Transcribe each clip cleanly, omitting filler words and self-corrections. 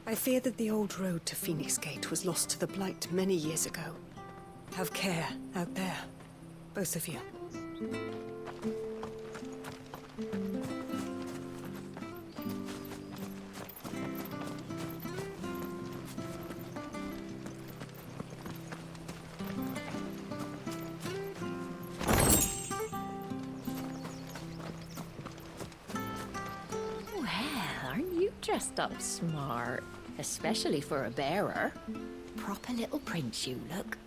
I fear that the old road to Phoenix Gate was lost to the Blight many years ago. Have care out there, both of you. Dressed up smart, especially for a bearer. Proper little prince you look.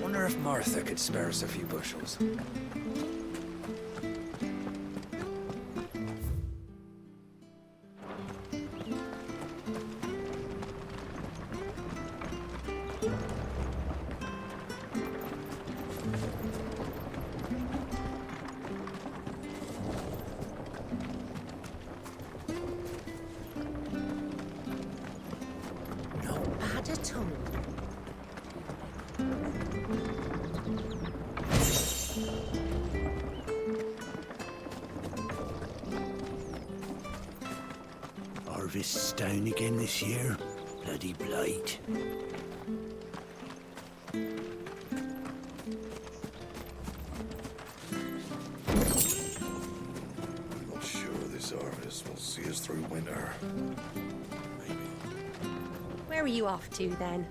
Wonder if Martha could spare us a few bushels. Harvest's down again this year. Bloody blight. I'm not sure this harvest will see us through winter. Maybe. Where are you off to, then?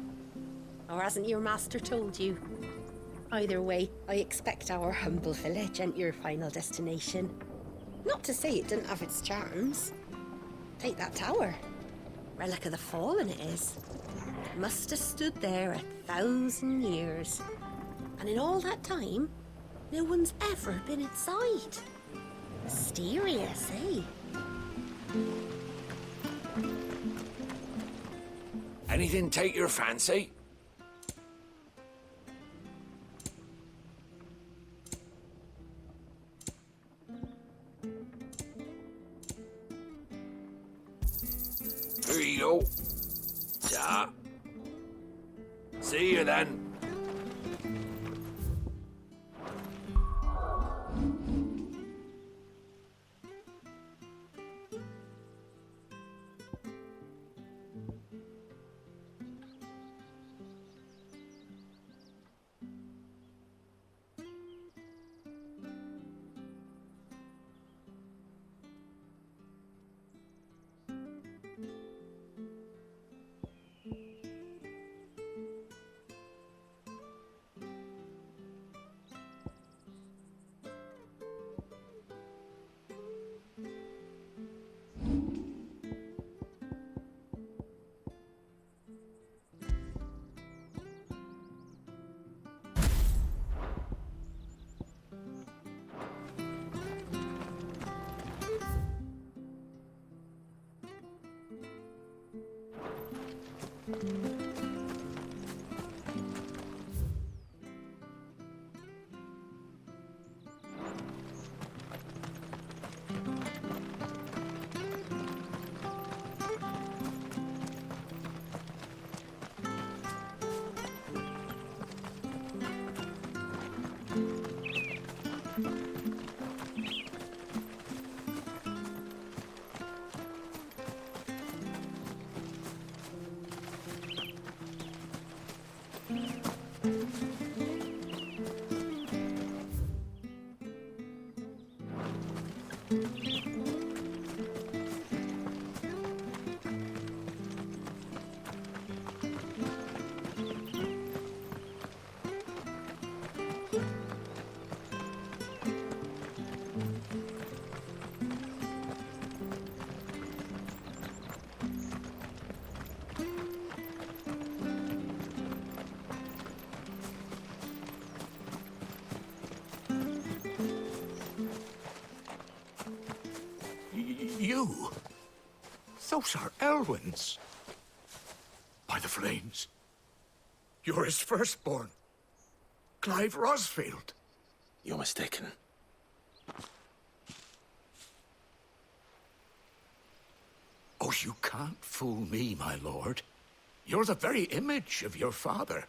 Or hasn't your master told you? Either way, I expect our humble village ain't your final destination. Not to say it didn't have its charms. Take that tower. Relic of the Fallen it is. Must have stood there 1,000 years. And in all that time, no one's ever been inside. Mysterious, eh? Anything take your fancy? Here you go. Yeah. See you then. You? Those are Elwyn's. By the flames. You're his firstborn. Clive Rosfield. You're mistaken. Oh, you can't fool me, my lord. You're the very image of your father.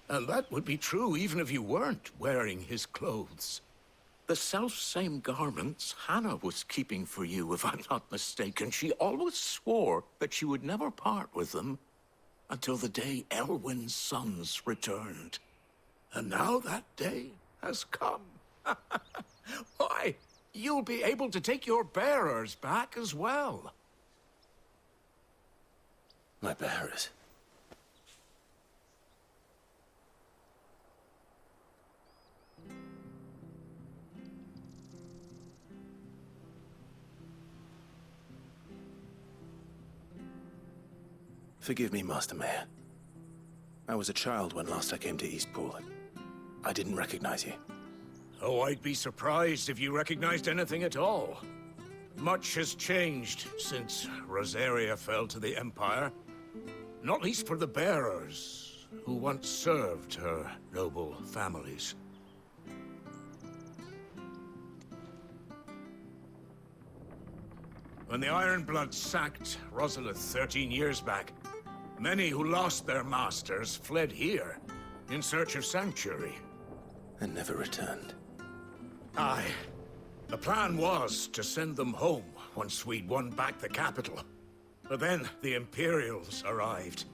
And that would be true even if you weren't wearing his clothes. The self-same garments Hannah was keeping for you, if I'm not mistaken. She always swore that she would never part with them until the day Elwyn's sons returned. And now that day has come. Why, you'll be able to take your bearers back as well. My bearers. Forgive me, Master Mayor. I was a child when last I came to Eastpool. I didn't recognize you. Oh, I'd be surprised if you recognized anything at all. Much has changed since Rosaria fell to the Empire. Not least for the bearers, who once served her noble families. When the Ironbloods sacked Rosalith 13 years back, many who lost their masters fled here in search of sanctuary. And never returned. Aye. The plan was to send them home once we'd won back the capital. But then the Imperials arrived.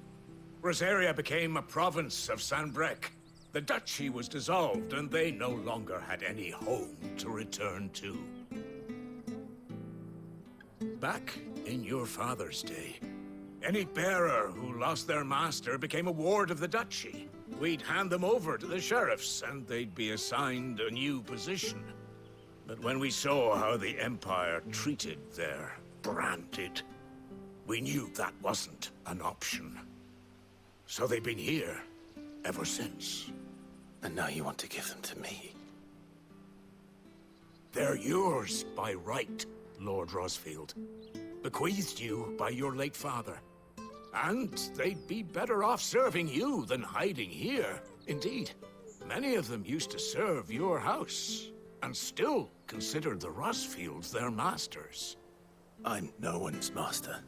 Rosaria became a province of Sanbreque. The duchy was dissolved, and they no longer had any home to return to. Back in your father's day, any bearer who lost their master became a ward of the duchy. We'd hand them over to the sheriffs, and they'd be assigned a new position. But when we saw how the Empire treated their branded, we knew that wasn't an option. So they've been here ever since. And now you want to give them to me? They're yours by right, Lord Rosfield. Bequeathed you by your late father. And they'd be better off serving you than hiding here. Indeed, many of them used to serve your house, and still considered the Rosfields their masters. I'm no one's master.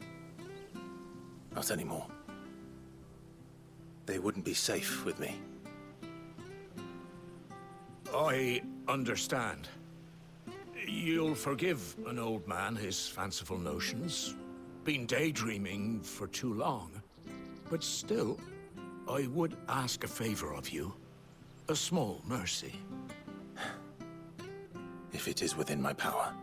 Not anymore. They wouldn't be safe with me. I understand. You'll forgive an old man his fanciful notions. Been daydreaming for too long. But still, I would ask a favor of you. A small mercy. If it is within my power.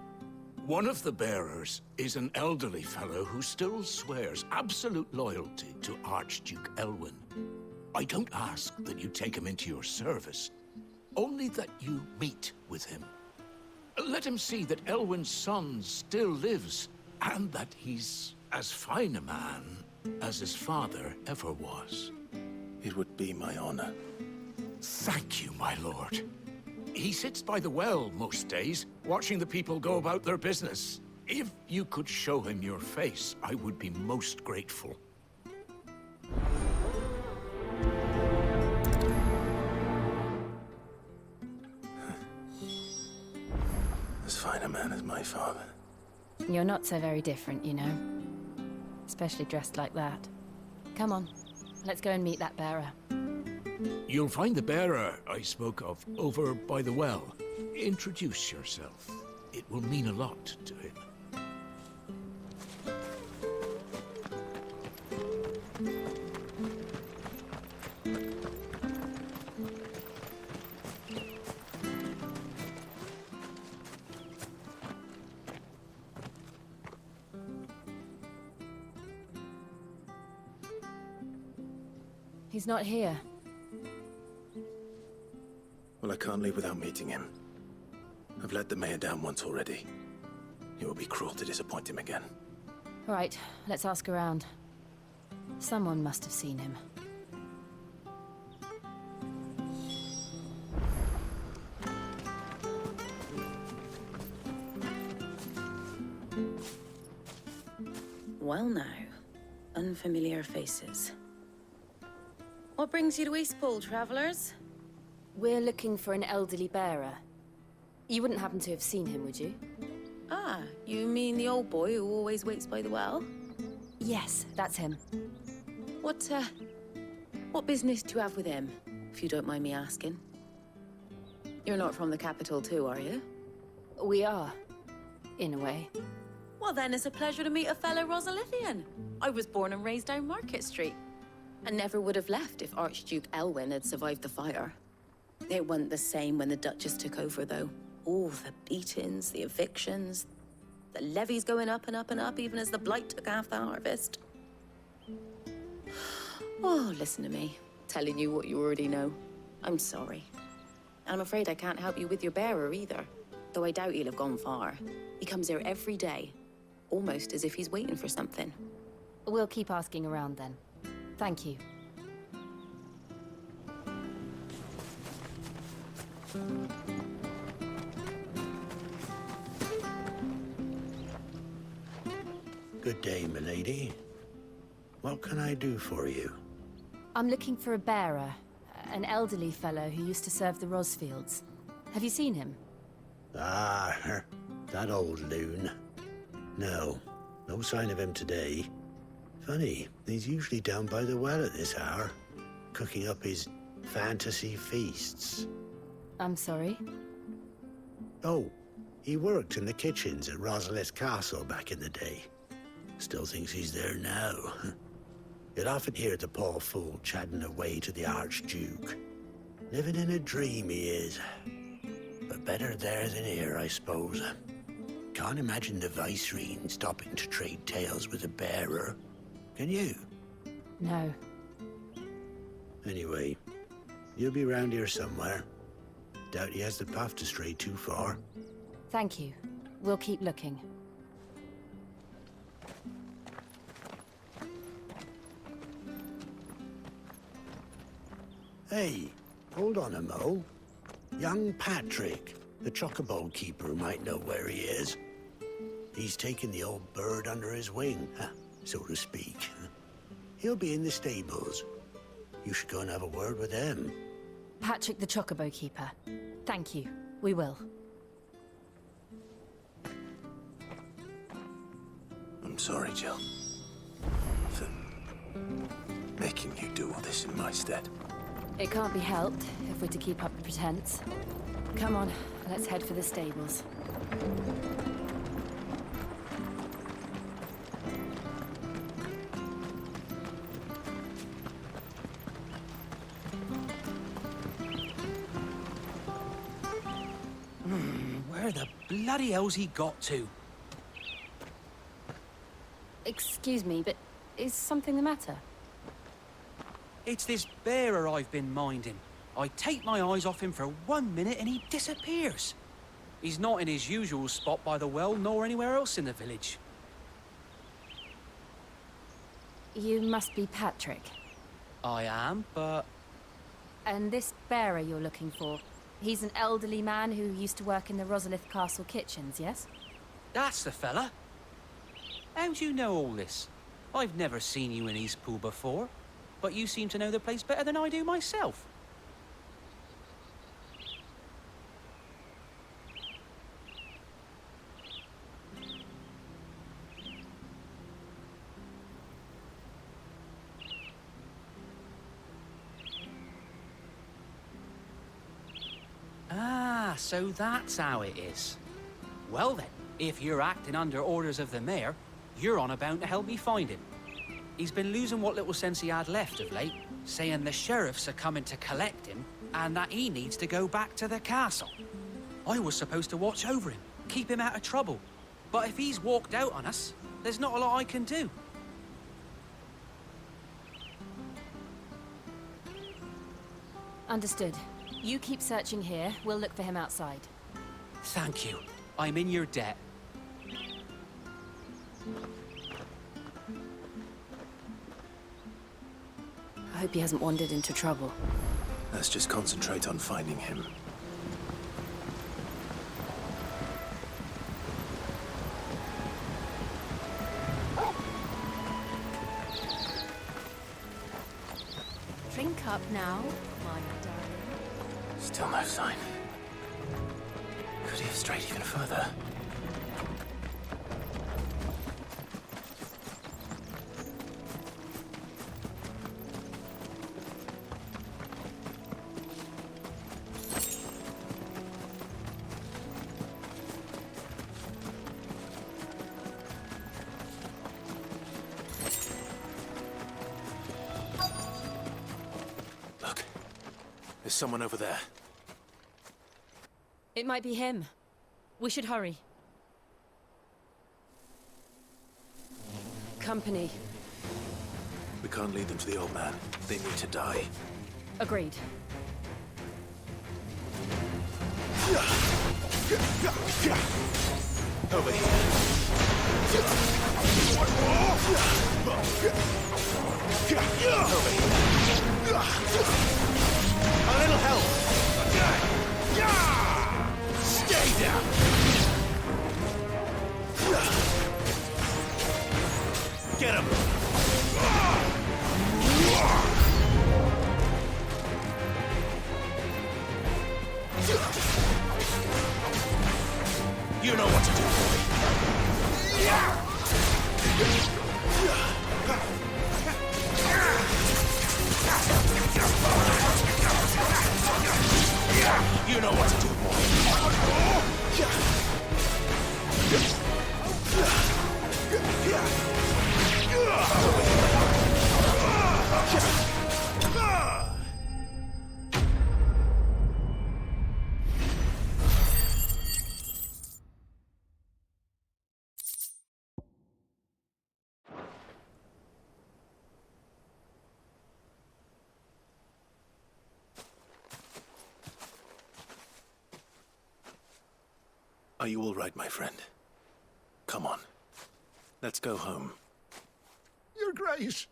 One of the bearers is an elderly fellow who still swears absolute loyalty to Archduke Elwyn. I don't ask that you take him into your service, only that you meet with him. Let him see that Elwyn's son still lives, and that he's as fine a man as his father ever was. It would be my honor. Thank you, my lord. He sits by the well most days, watching the people go about their business. If you could show him your face, I would be most grateful. As fine a man as my father. You're not so very different, you know. Especially dressed like that. Come on, let's go and meet that bearer. You'll find the bearer I spoke of over by the well. Introduce yourself. It will mean a lot to him. He's not here. Well, I can't leave without meeting him. I've let the mayor down once already. It would be cruel to disappoint him again. All right, let's ask around. Someone must have seen him. Well now, unfamiliar faces. What brings you to Eastpool, travelers? We're looking for an elderly bearer. You wouldn't happen to have seen him, would you? Ah, you mean the old boy who always waits by the well? Yes, that's him. What business do you have with him, if you don't mind me asking? You're not from the capital too, are you? We are, in a way. Well, then it's a pleasure to meet a fellow Rosalithian. I was born and raised down Market Street. And never would have left if Archduke Elwyn had survived the fire. It wasn't the same when the Duchess took over, though. All the beatings, the evictions, the levies going up and up and up, even as the blight took half the harvest. Oh, listen to me, telling you what you already know. I'm sorry. And I'm afraid I can't help you with your bearer either, though I doubt he'll have gone far. He comes here every day, almost as if he's waiting for something. We'll keep asking around then. Thank you. Good day, milady. What can I do for you? I'm looking for a bearer, an elderly fellow who used to serve the Rosfields. Have you seen him? Ah, that old loon. No sign of him today. Funny, he's usually down by the well at this hour, cooking up his fantasy feasts. I'm sorry? Oh, he worked in the kitchens at Rosalith Castle back in the day. Still thinks he's there now. You'd often hear the poor fool chatting away to the Archduke. Living in a dream he is. But better there than here, I suppose. Can't imagine the Vicereine stopping to trade tales with a bearer. Can you? No. Anyway, you'll be round here somewhere. Doubt he has the path to stray too far. Thank you. We'll keep looking. Hey, hold on a mo. Young Patrick, the chocobo keeper, might know where he is. He's taken the old bird under his wing, so to speak. He'll be in the stables. You should go and have a word with him. Patrick the Chocobo Keeper. Thank you. We will. I'm sorry, Jill. For making you do all this in my stead. It can't be helped if we're to keep up the pretense. Come on, let's head for the stables. Where the bloody hell's he got to? Excuse me, but is something the matter? It's this bearer I've been minding. I take my eyes off him for 1 minute and he disappears. He's not in his usual spot by the well, nor anywhere else in the village. You must be Patrick. I am, but... And this bearer you're looking for, he's an elderly man who used to work in the Rosalith Castle kitchens, yes? That's the fella. How'd you know all this? I've never seen you in Eastpool before, but you seem to know the place better than I do myself. Ah, so that's how it is. Well then, if you're acting under orders of the mayor, you're on about to help me find him. He's been losing what little sense he had left of late, saying the sheriffs are coming to collect him and that he needs to go back to the castle. I was supposed to watch over him, keep him out of trouble. But if he's walked out on us, there's not a lot I can do. Understood. You keep searching here, we'll look for him outside. Thank you. I'm in your debt. I hope he hasn't wandered into trouble. Let's just concentrate on finding him. Drink up now, my darling. Still no sign. Could he have strayed even further? There's someone over there. It might be him. We should hurry. Company. We can't lead them to the old man. They need to die. Agreed. Over here. Over here. A little help. Stay down. Get him. You know what to do, boy. You know what to do, Are you all right, my friend? Come on. Let's go home. Your Grace,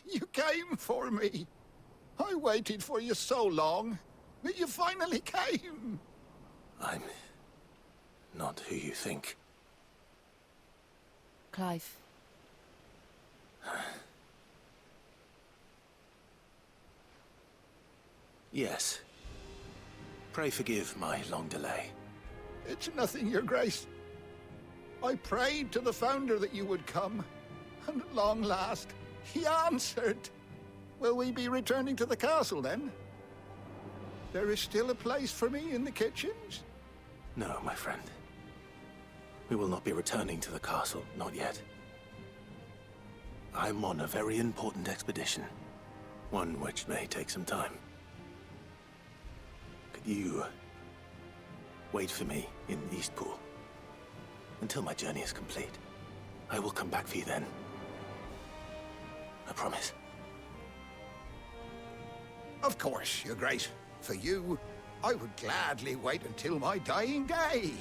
you came for me. I waited for you so long, but you finally came. I'm not who you think. Clive. Yes. Pray forgive my long delay. It's nothing, Your Grace. I prayed to the Founder that you would come, and at long last, he answered. Will we be returning to the castle, then? There is still a place for me in the kitchens? No, my friend. We will not be returning to the castle, not yet. I'm on a very important expedition. One which may take some time. Could you wait for me in Eastpool until my journey is complete? I will come back for you then. I promise. Of course, Your Grace. For you, I would gladly wait until my dying day.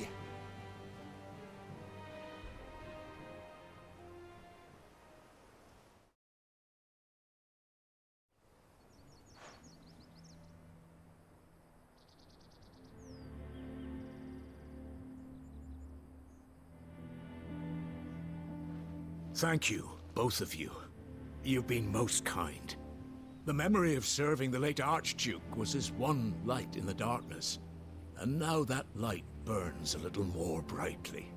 Thank you, both of you. You've been most kind. The memory of serving the late Archduke was as one light in the darkness, and now that light burns a little more brightly.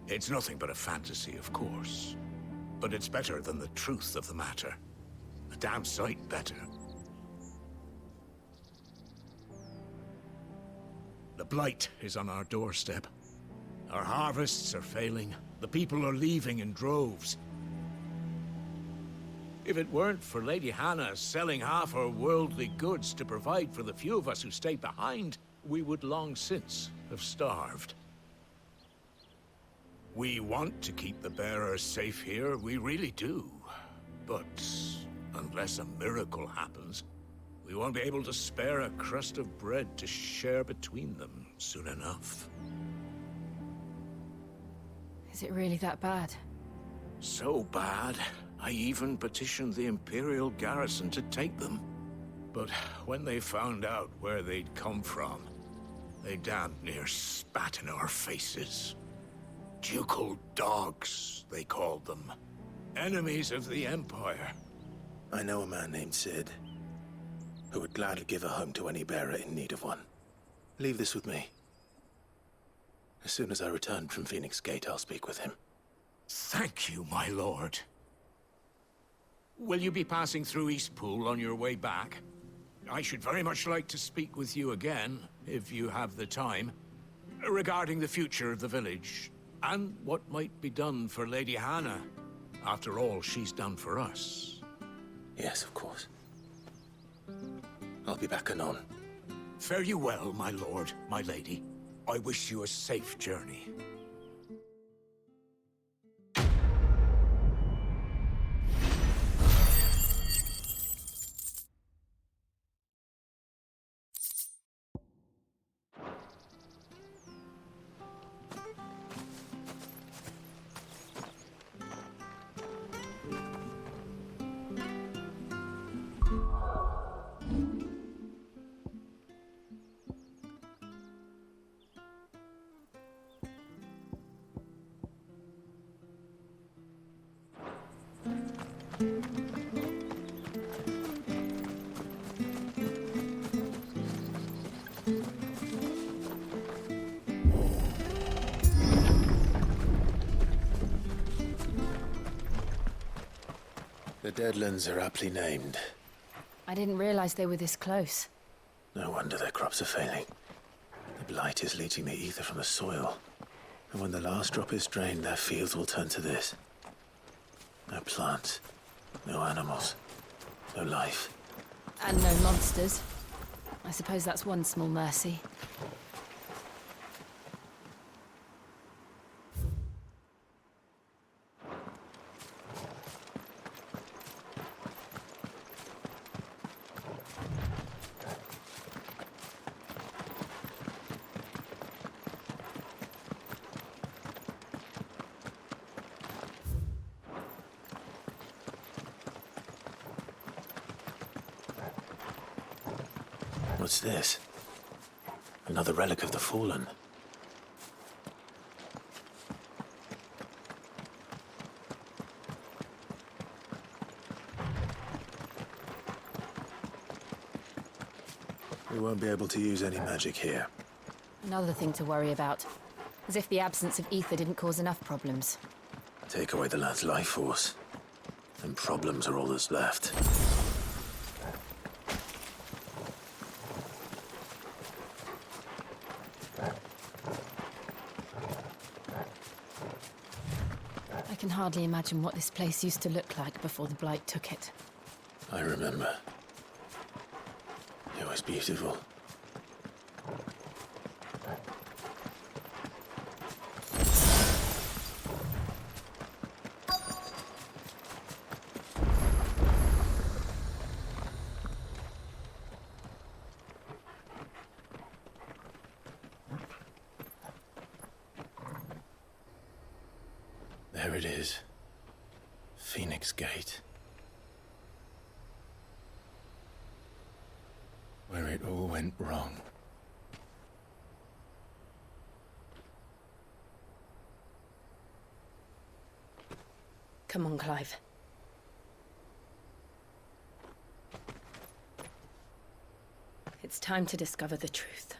It's nothing but a fantasy, of course, but it's better than the truth of the matter. A damn sight better. The blight is on our doorstep. Our harvests are failing. The people are leaving in droves. If it weren't for Lady Hannah selling half her worldly goods to provide for the few of us who stayed behind, we would long since have starved. We want to keep the bearers safe here, we really do. But unless a miracle happens, we won't be able to spare a crust of bread to share between them soon enough. Is it really that bad? So bad, I even petitioned the Imperial garrison to take them. But when they found out where they'd come from, they damn near spat in our faces. Ducal dogs, they called them. Enemies of the Empire. I know a man named Sid, who would gladly give a home to any bearer in need of one. Leave this with me. As soon as I return from Phoenix Gate, I'll speak with him. Thank you, my lord. Will you be passing through Eastpool on your way back? I should very much like to speak with you again, if you have the time, regarding the future of the village, and what might be done for Lady Hannah, after all she's done for us. Yes, of course. I'll be back anon. Fare you well, my lord, my lady. I wish you a safe journey. The Deadlands are aptly named. I didn't realize they were this close. No wonder their crops are failing. The blight is leaching the ether from the soil. And when the last drop is drained, their fields will turn to this. No plants, no animals, no life. And no monsters. I suppose that's one small mercy. What's this? Another relic of the Fallen. We won't be able to use any magic here. Another thing to worry about. As if the absence of ether didn't cause enough problems. Take away the lad's life force, and problems are all that's left. I can hardly imagine what this place used to look like before the Blight took it. I remember. It was beautiful. There it is. Phoenix Gate. Where it all went wrong. Come on, Clive. It's time to discover the truth.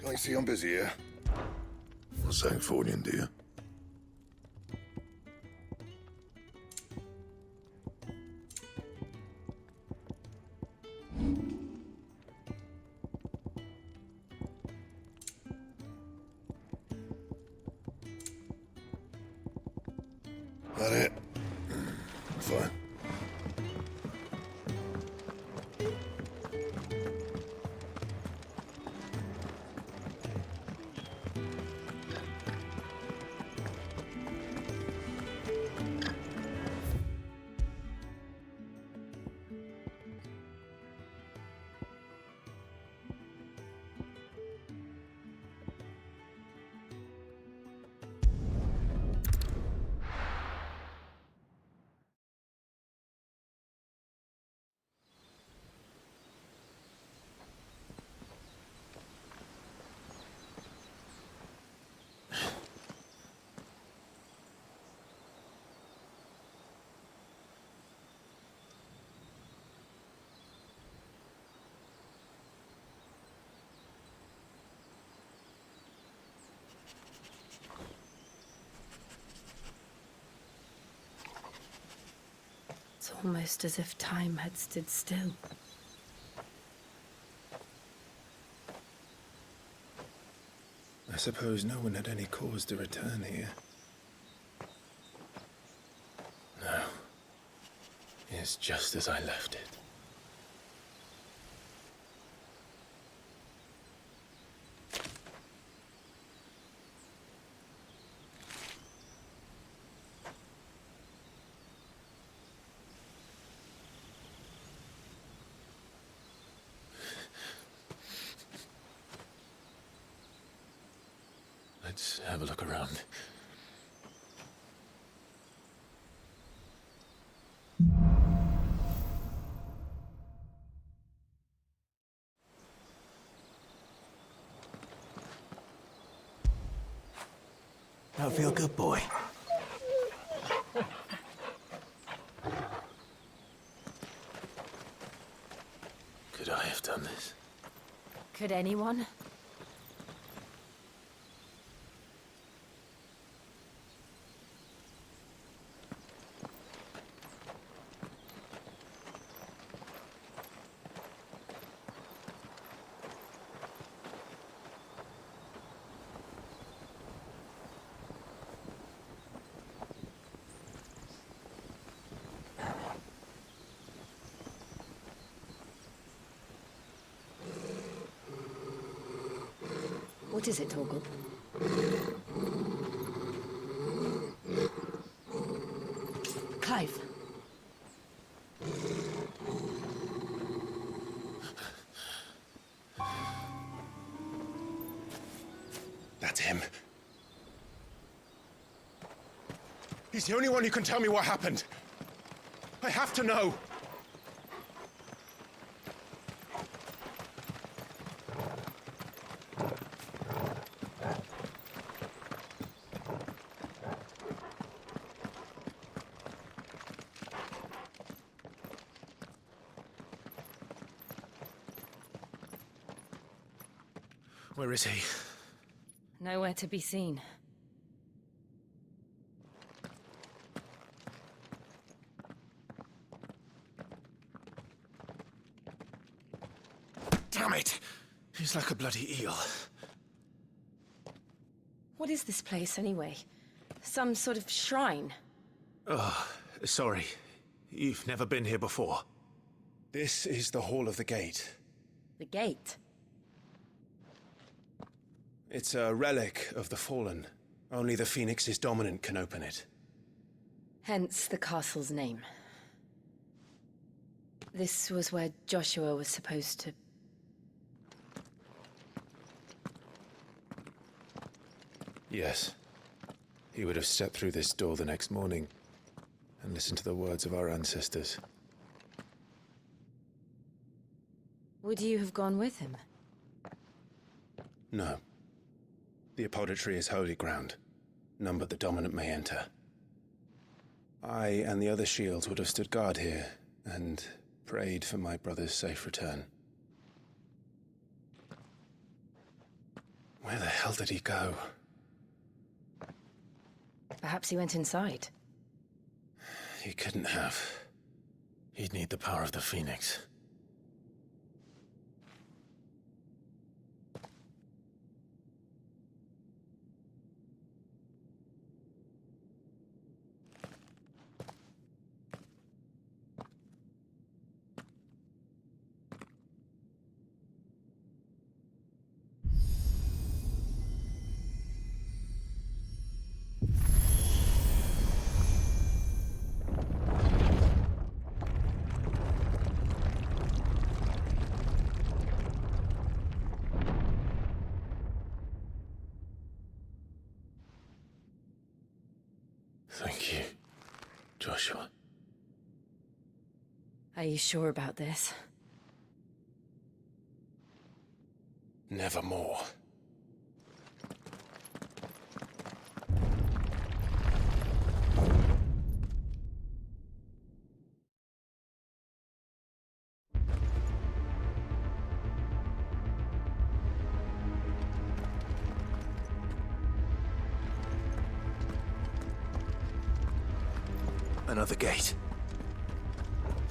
I see I'm busy here. What's that for you, dear? That it? Fine. Almost as if time had stood still. I suppose no one had any cause to return here. No. It's just as I left it. Let's have a look around. Don't feel good, boy. Could I have done this? Could anyone? What is it, Torgal? Clive. That's him. He's the only one who can tell me what happened. I have to know. Where is he? Nowhere to be seen. Damn it! He's like a bloody eel. What is this place, anyway? Some sort of shrine? Oh, sorry. You've never been here before. This is the Hall of the Gate. The gate? It's a relic of the Fallen. Only the Phoenix's dominant can open it. Hence the castle's name. This was where Joshua was supposed to... Yes. He would have stepped through this door the next morning and listened to the words of our ancestors. Would you have gone with him? No. The apodatory is holy ground. None but the dominant may enter. I and the other shields would have stood guard here and prayed for my brother's safe return. Where the hell did he go? Perhaps he went inside. He couldn't have. He'd need the power of the Phoenix. Thank you, Joshua. Are you sure about this? Nevermore. Another gate.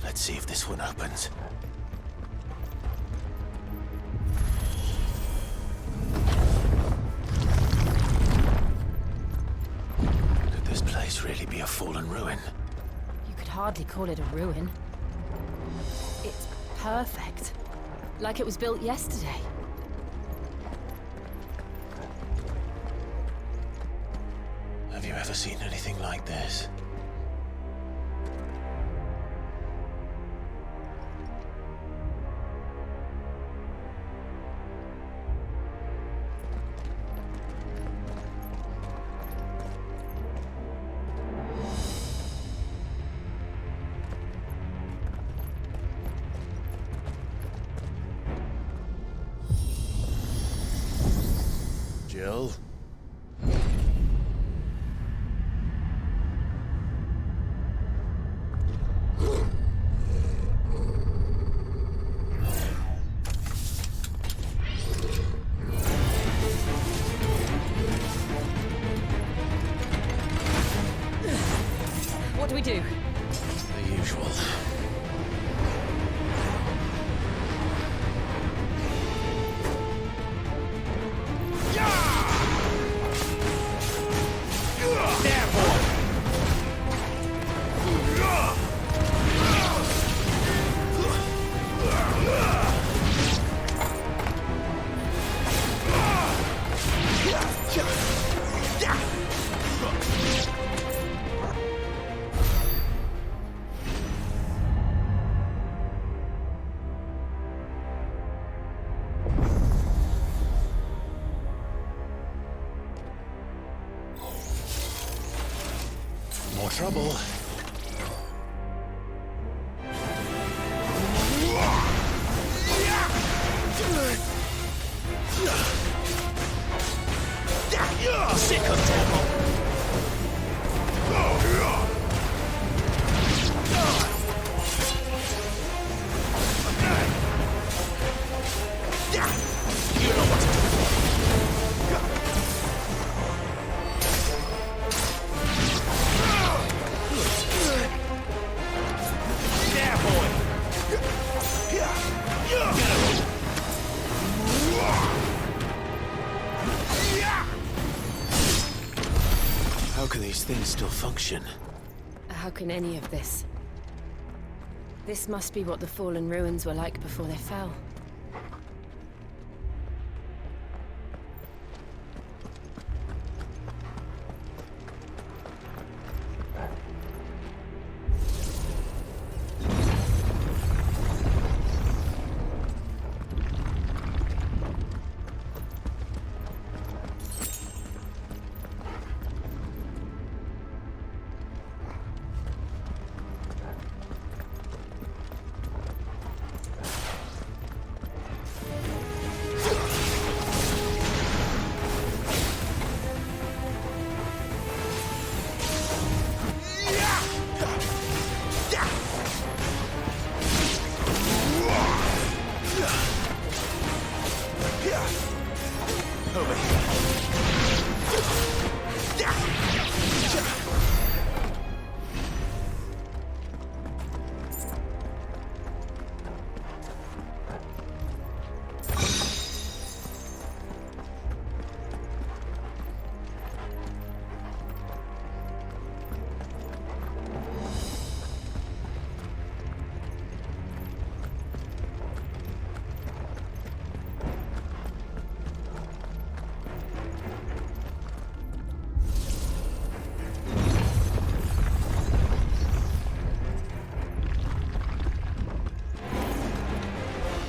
Let's see if this one opens. Could this place really be a fallen ruin? You could hardly call it a ruin. It's perfect. Like it was built yesterday. Have you ever seen anything like this? Jill? What do we do? The usual. More trouble. Sick of devil. You know what to do. How can these things still function? How can any of this? This must be what the fallen ruins were like before they fell.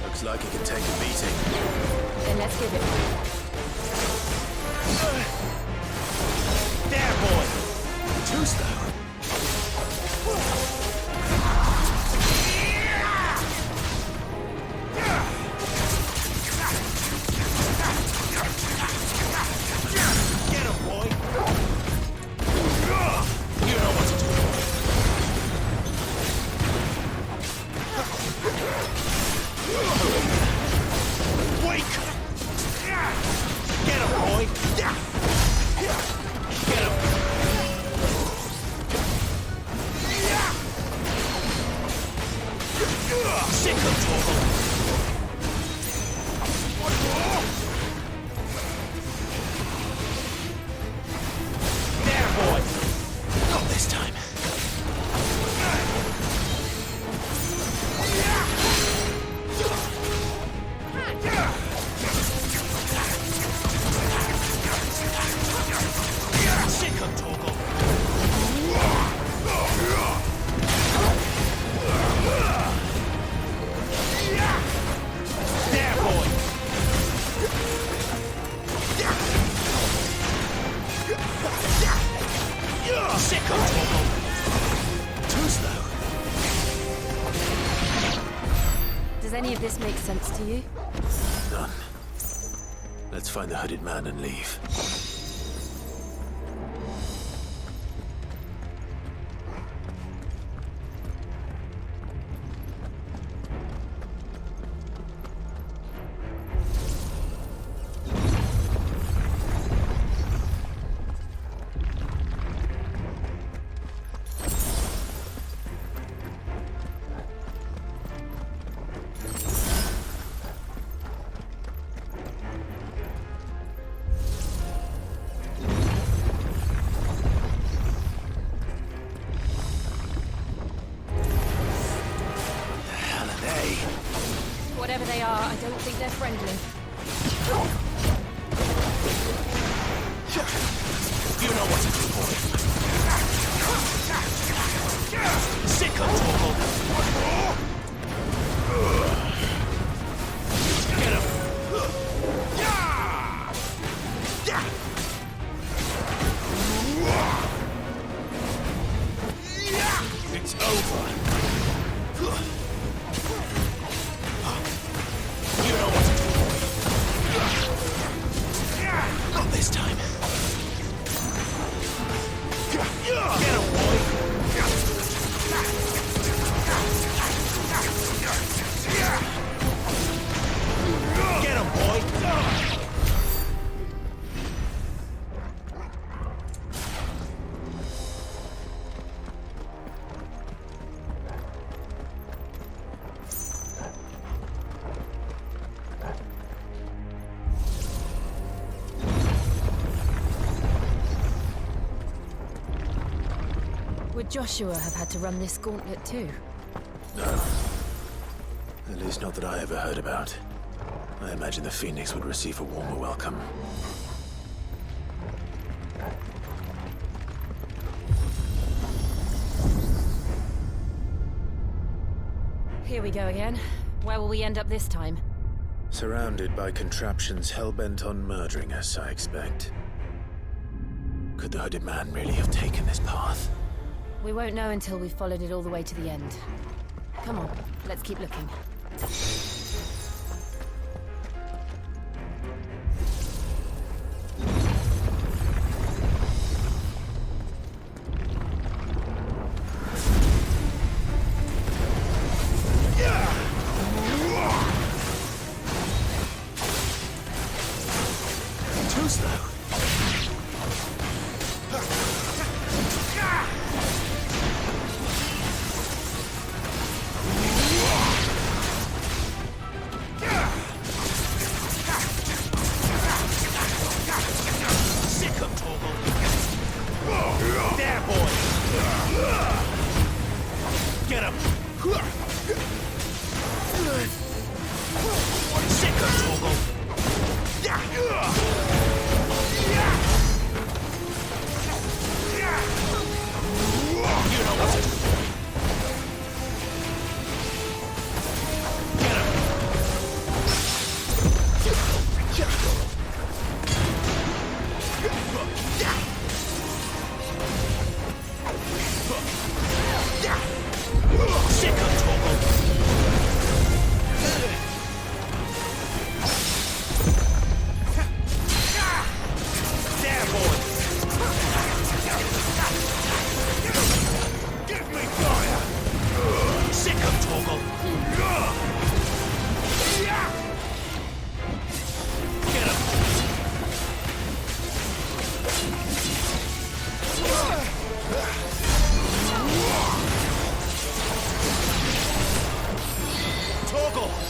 Looks like it can take a beating. Then let's give it. There, boy! Too slow. Get him, boy! You know what to do. Wake! Get him, boy! Get him! Sick of Torgal! There, boy! Not this time. Sick of Torgal! There, boy! Sick of Torgal! Too slow. Does any of this make sense to you? None. Let's find the hooded man and leave. Whatever they are, I don't think they're friendly. You know what to do, boy. Sick of Torgal! Get him! It's over. You know what to do. Not this time. Get him, boy! Get him, boy! Would Joshua have had to run this gauntlet too? No. At least not that I ever heard about. I imagine the Phoenix would receive a warmer welcome. Here we go again. Where will we end up this time? Surrounded by contraptions hell-bent on murdering us, I expect. Could the hooded man really have taken this path? We won't know until we've followed it all the way to the end. Come on, let's keep looking. Too slow. There, boy! Get him! Sick of Torgal! You know what to do, boy. Get him! Sick of Torgal! There, boy! Give me! Torgal!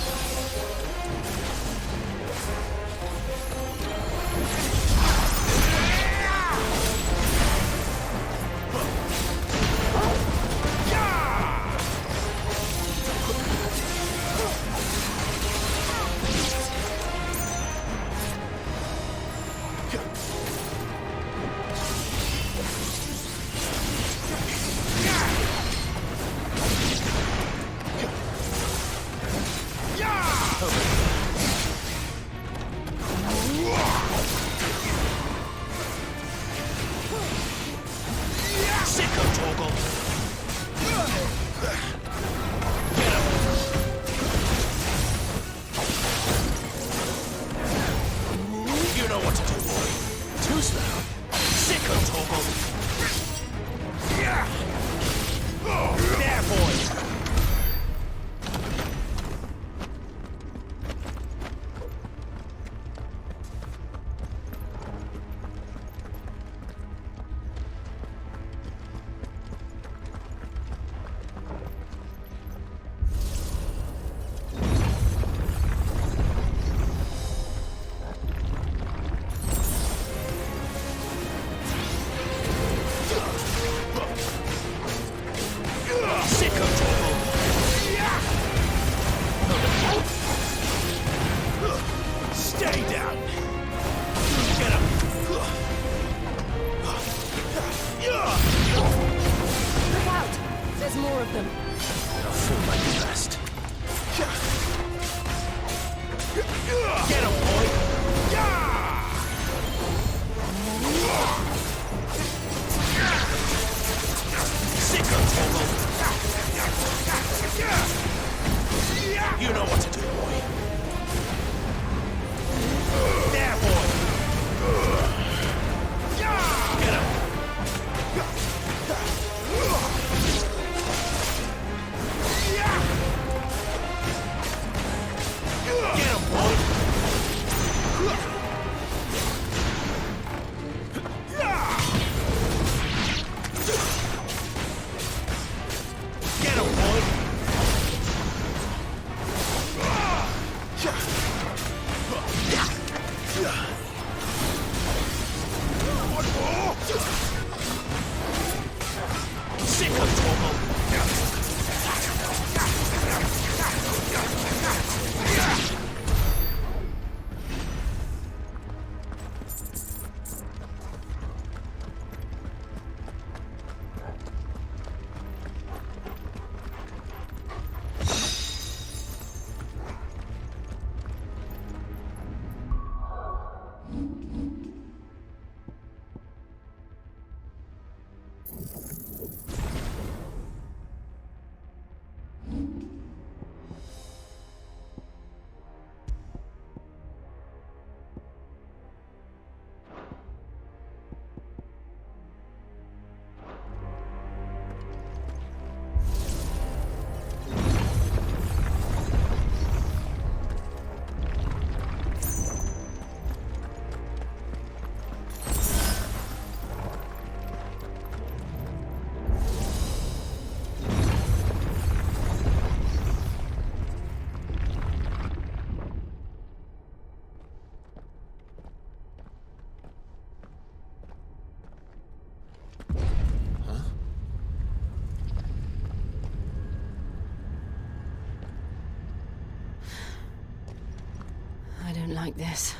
I don't like this.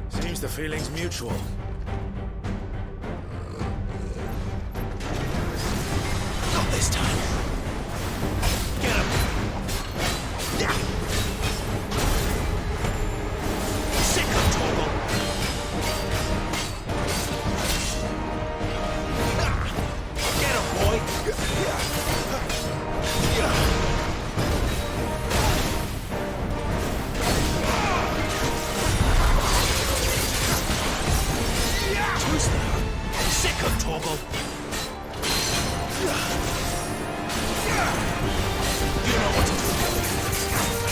Seems the feeling's mutual. Not this time. Get him! Sick of Torgal! Get him, boy! Too slow. Sick of Torgal! You know what to do.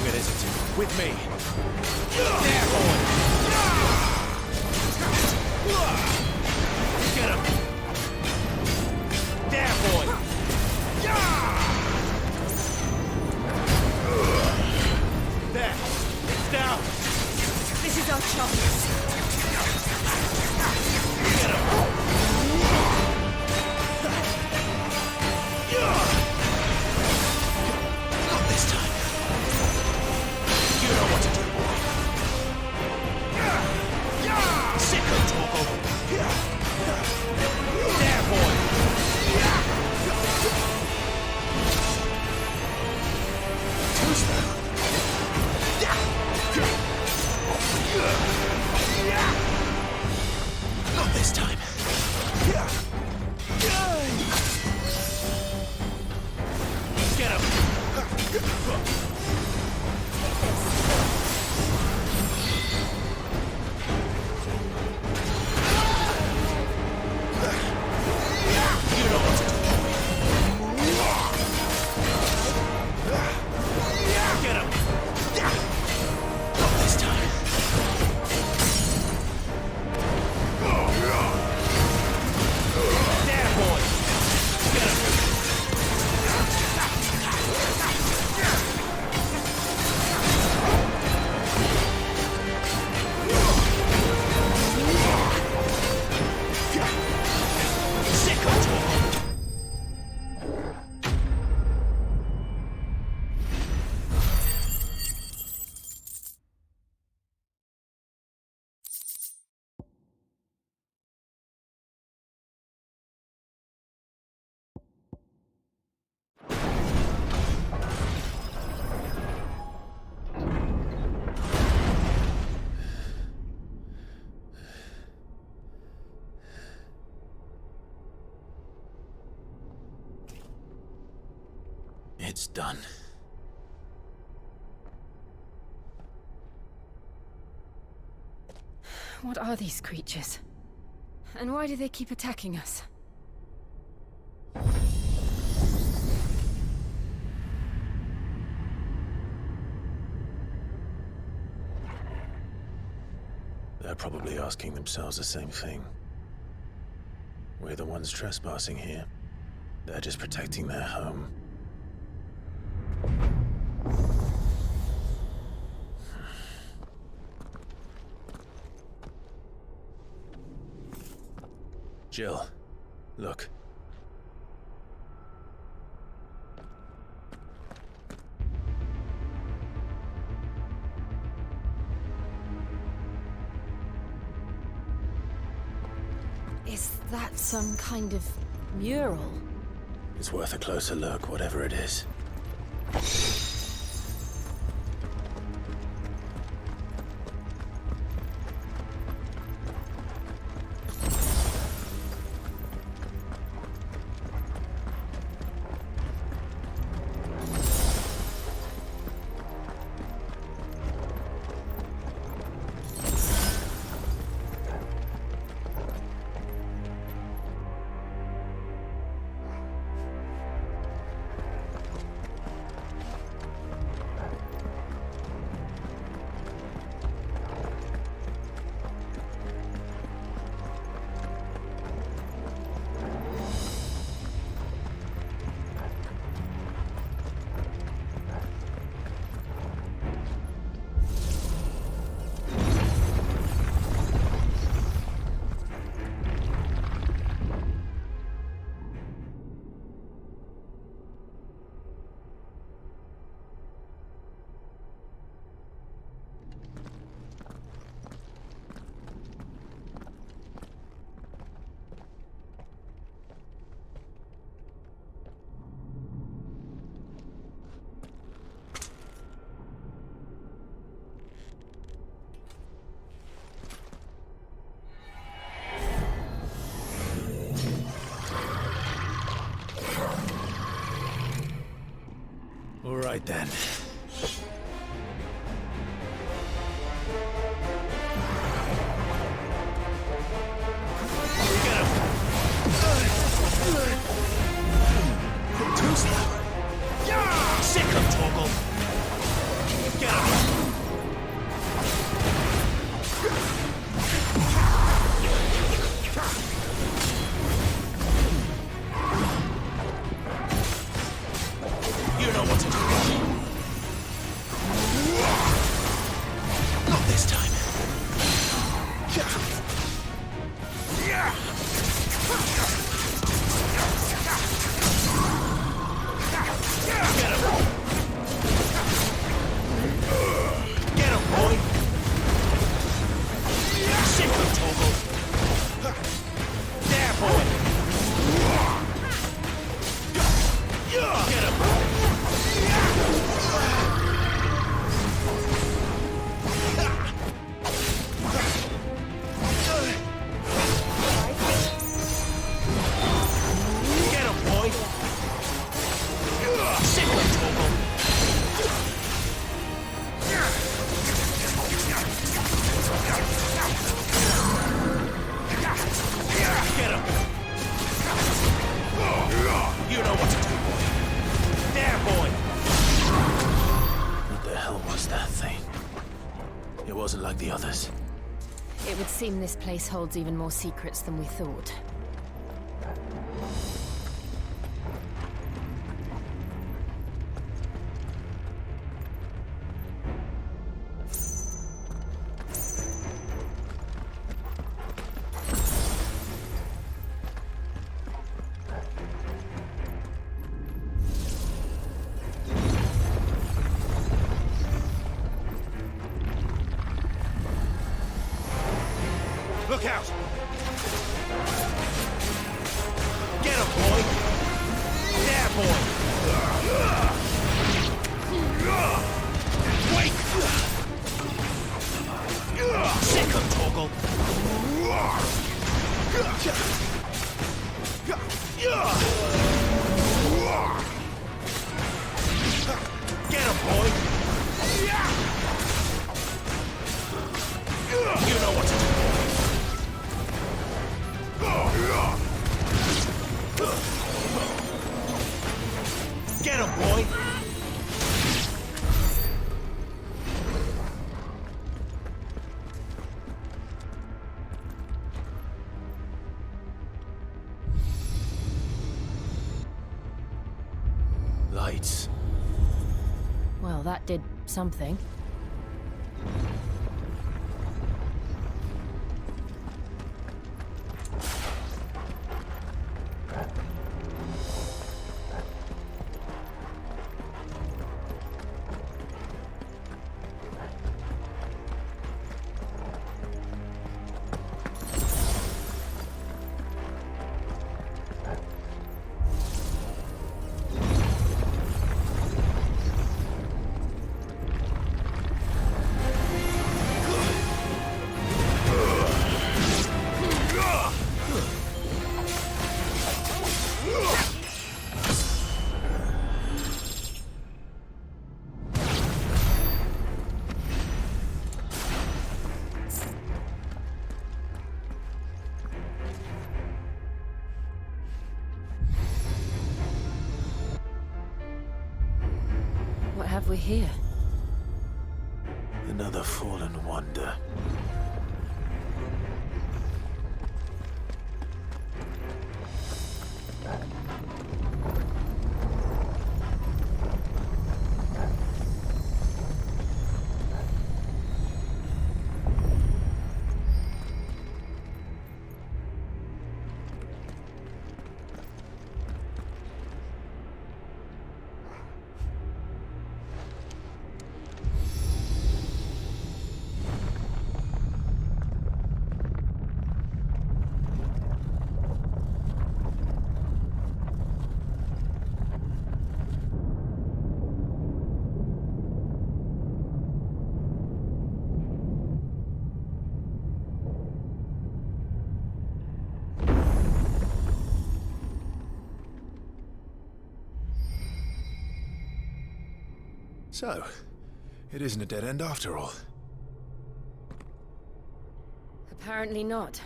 it isn't. With me. There, boy! Get him! There, boy! There! It's down! This is our chance. Get him! Not this time. You know what to do, boy. Sicko Torgal. There, boy. Too slow. Not this time. Get him! You know what to do, boy. Get him! Not this time. There, boy! Get him! Sicko Torgal. It's done. What are these creatures? And why do they keep attacking us? They're probably asking themselves the same thing. We're the ones trespassing here. They're just protecting their home. Jill, look. Is that some kind of mural? It's worth a closer look, whatever it is. All right then. Get him! Too slow. Sick of Torgal. know what to do. Not this time. Get him, boy! Sick of Toggle! There, boy! Get him! Get him, boy! Sick of Toggle! Get him! You know what to do, boy. There, boy! What the hell was that thing? It wasn't like the others. It would seem this place holds even more secrets than we thought. Look out! Get him, boy! There, boy! Wait! Sick of Toggle! Get him, boy! You know what to do. Get him, boy! Lights. Well, that did something. What have we here? Another fallen wonder. So, it isn't a dead end after all. Apparently not.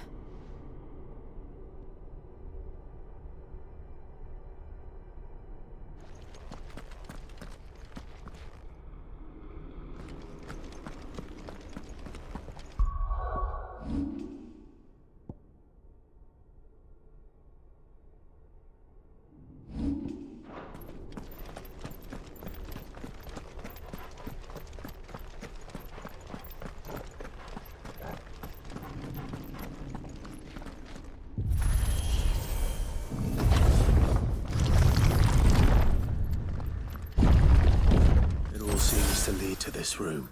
this room.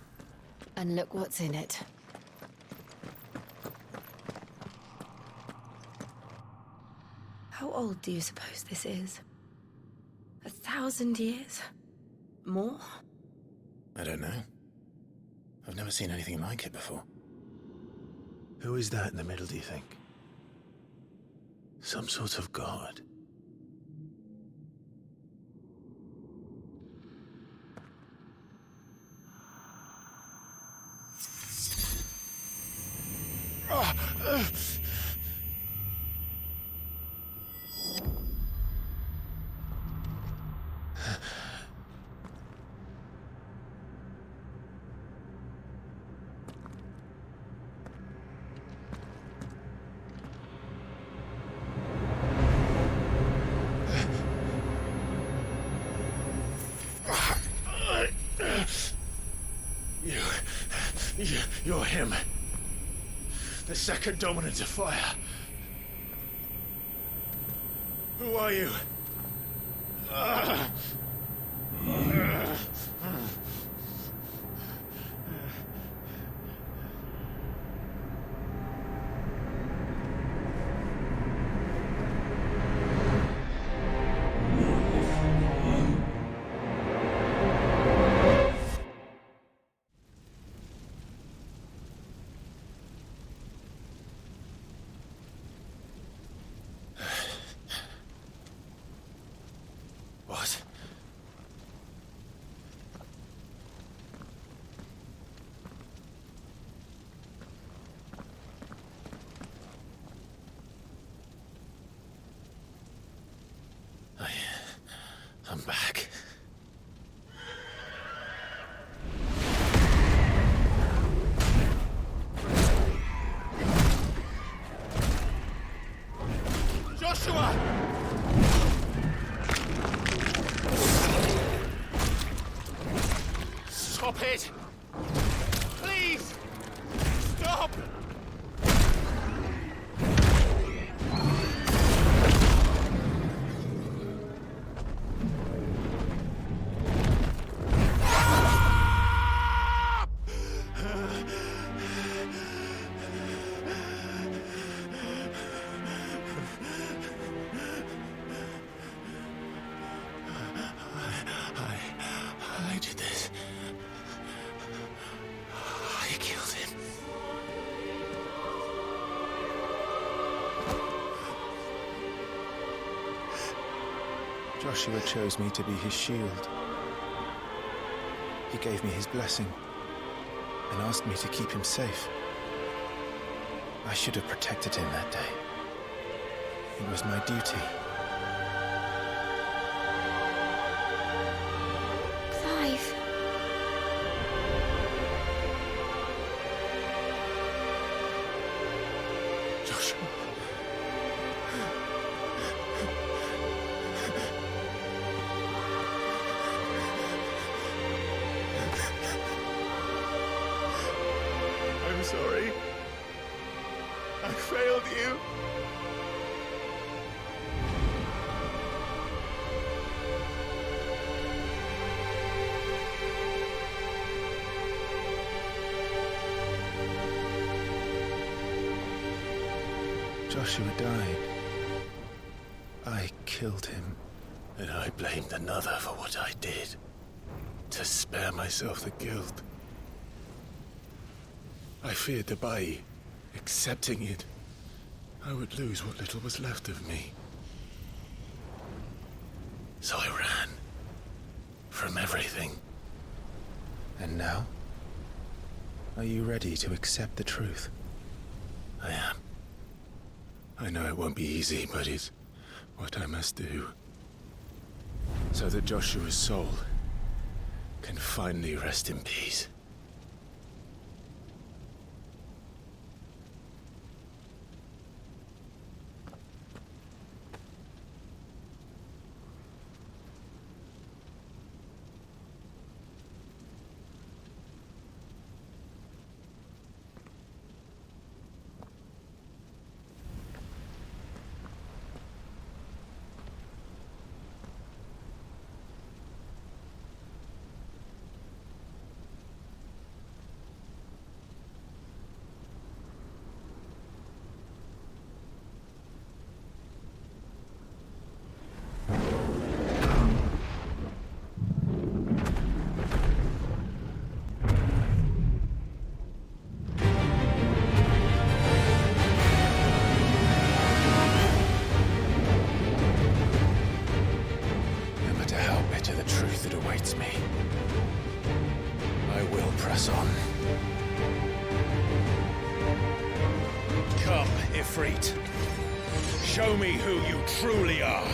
And look what's in it. How old do you suppose this is? 1,000 years? More? I don't know. I've never seen anything like it before. Who is that in the middle, do you think? Some sort of god? You're him. The second dominant of fire. Who are you? What? I'm back. Joshua! Stop it! Please! Stop! I did this. I killed him. Joshua chose me to be his shield. He gave me his blessing and asked me to keep him safe. I should have protected him that day. It was my duty. Clive. Joshua. I'm sorry. I failed you. Joshua died. I killed him. And I blamed another for what I did. To spare myself the guilt. I feared that by accepting it, I would lose what little was left of me. So I ran. From everything. And now? Are you ready to accept the truth? I am. I know it won't be easy, but it's what I must do. So that Joshua's soul can finally rest in peace. to the truth that awaits me. I will press on. Come, Ifrit. Show me who you truly are.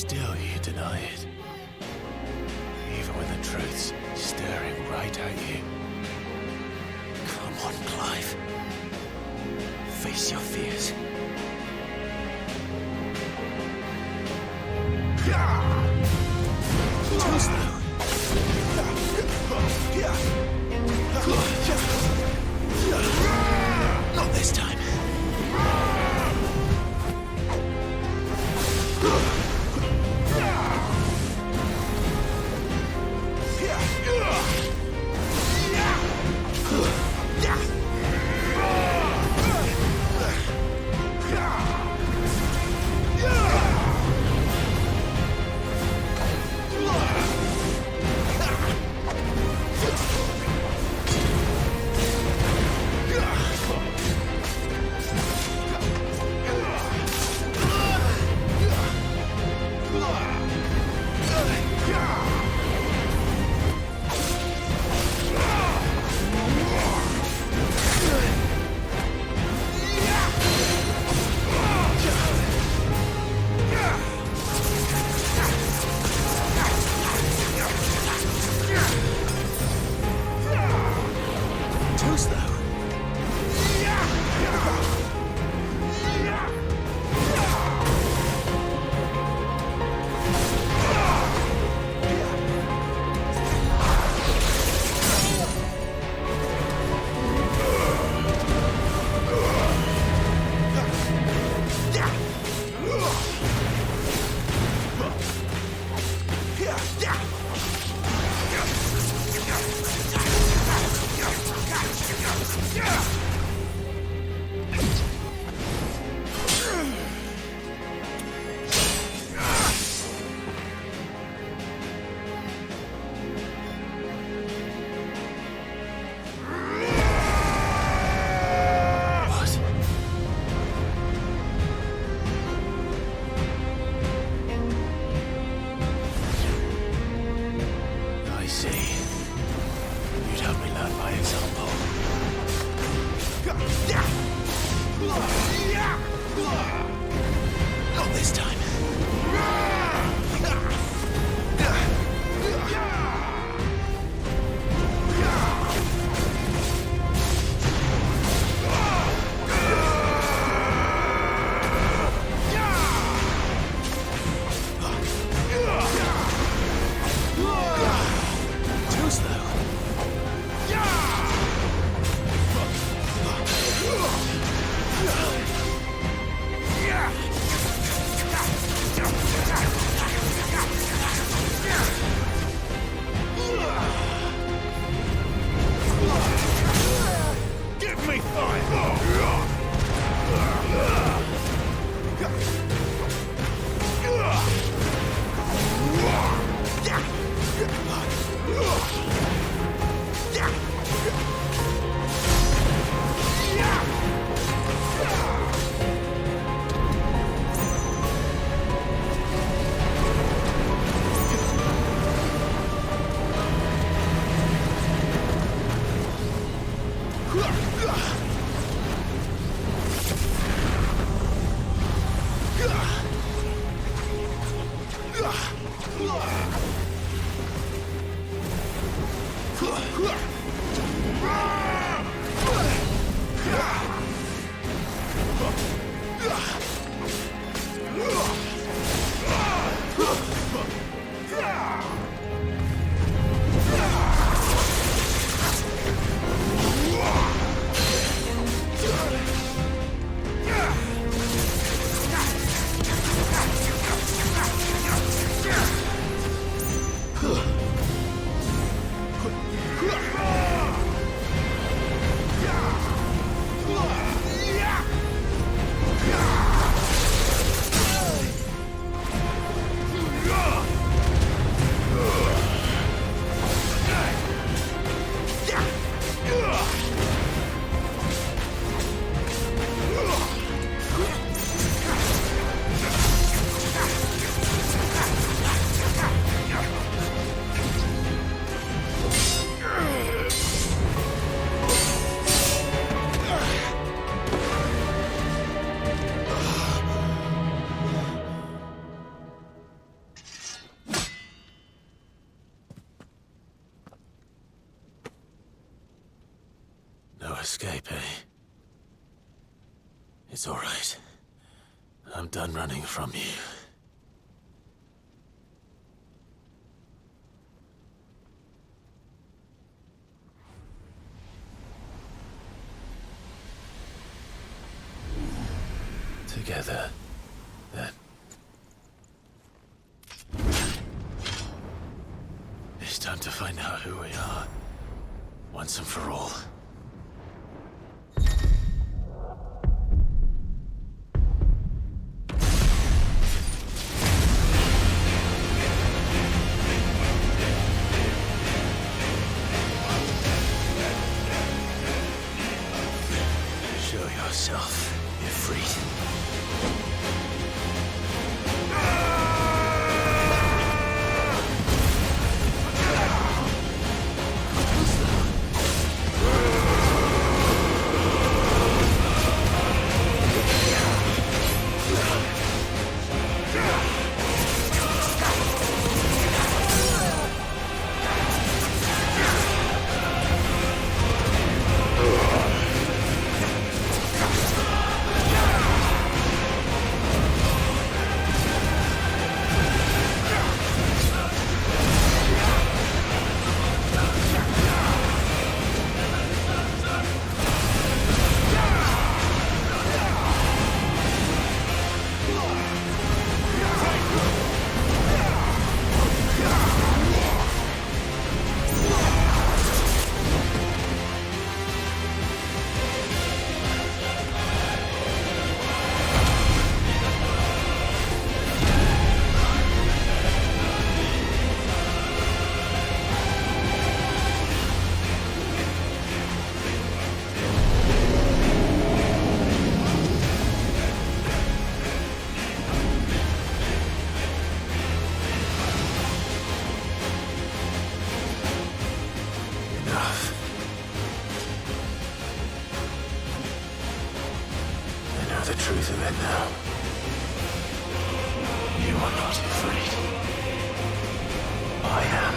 Still you deny it. Even when the truth's staring right at you. Come on, Clive. Face your fears. Toast now. Not this time. escape, eh? It's all right. I'm done running from you. Together, then. It's time to find out who we are, once and for all. Show yourself, Ifrit. The truth of it now. You are not afraid. I am.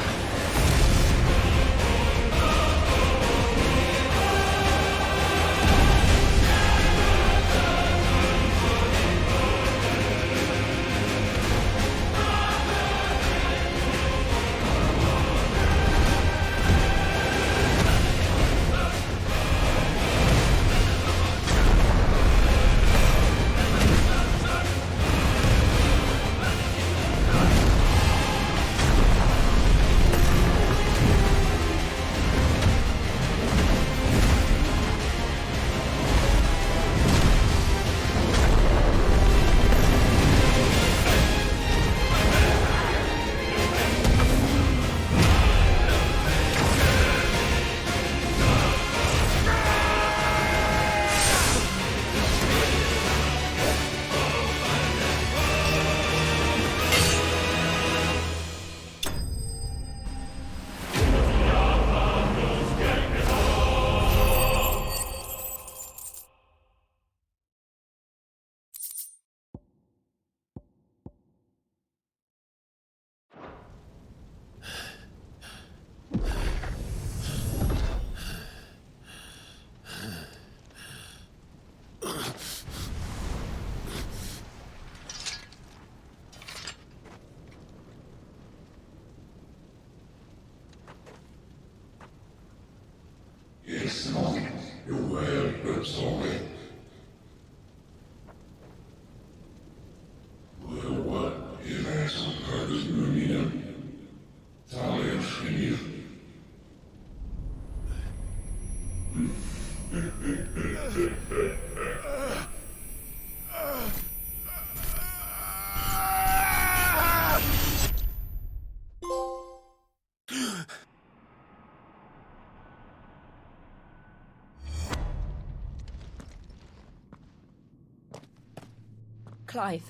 Clive,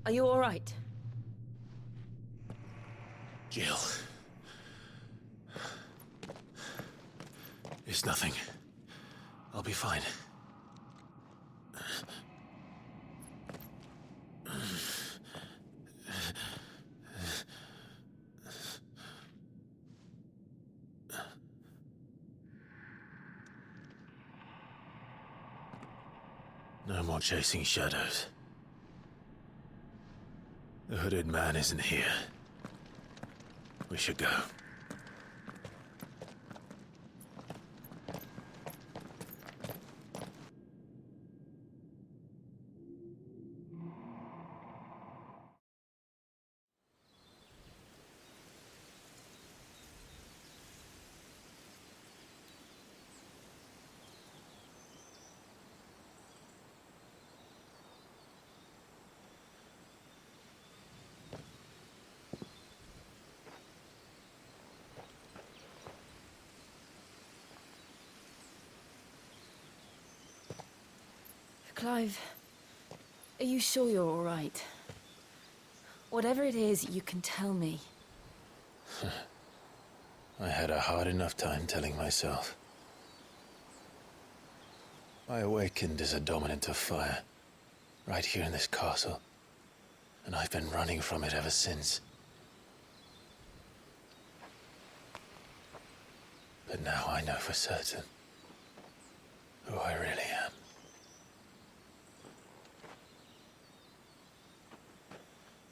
are you all right? Jill. It's nothing. I'll be fine. No more chasing shadows. The hooded man isn't here. We should go. Clive, are you sure you're all right? Whatever it is, you can tell me. I had a hard enough time telling myself. I awakened as a dominant of fire, right here in this castle, and I've been running from it ever since. But now I know for certain who I really am.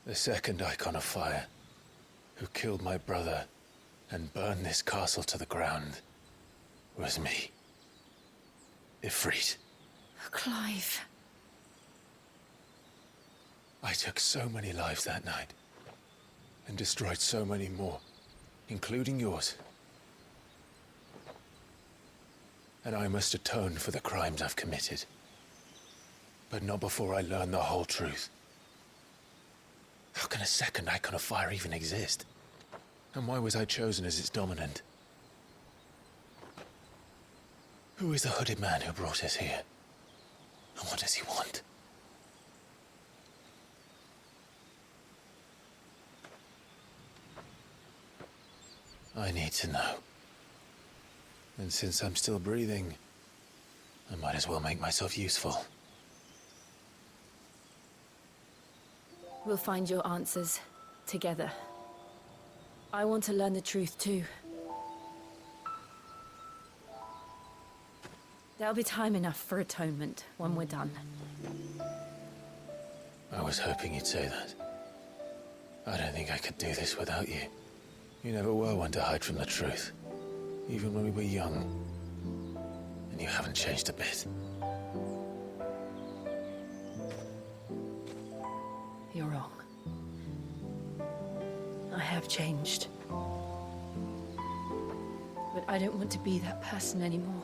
The second icon of fire, who killed my brother and burned this castle to the ground, was me. Ifrit. Clive. I took so many lives that night, and destroyed so many more, including yours. And I must atone for the crimes I've committed. But not before I learn the whole truth. How can a second icon of fire even exist? And why was I chosen as its dominant? Who is the hooded man who brought us here? And what does he want? I need to know. And since I'm still breathing, I might as well make myself useful. We'll find your answers together. I want to learn the truth too. There'll be time enough for atonement when we're done. I was hoping you'd say that. I don't think I could do this without you. You never were one to hide from the truth, even when we were young. And you haven't changed a bit. You're wrong. I have changed. But I don't want to be that person anymore.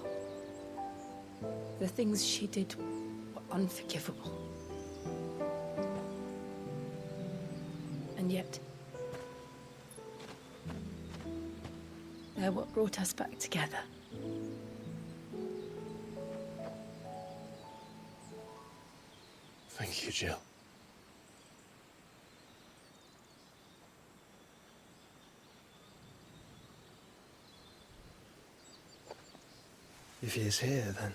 The things she did were unforgivable. And yet, they're what brought us back together. Thank you, Jill. If he is here, then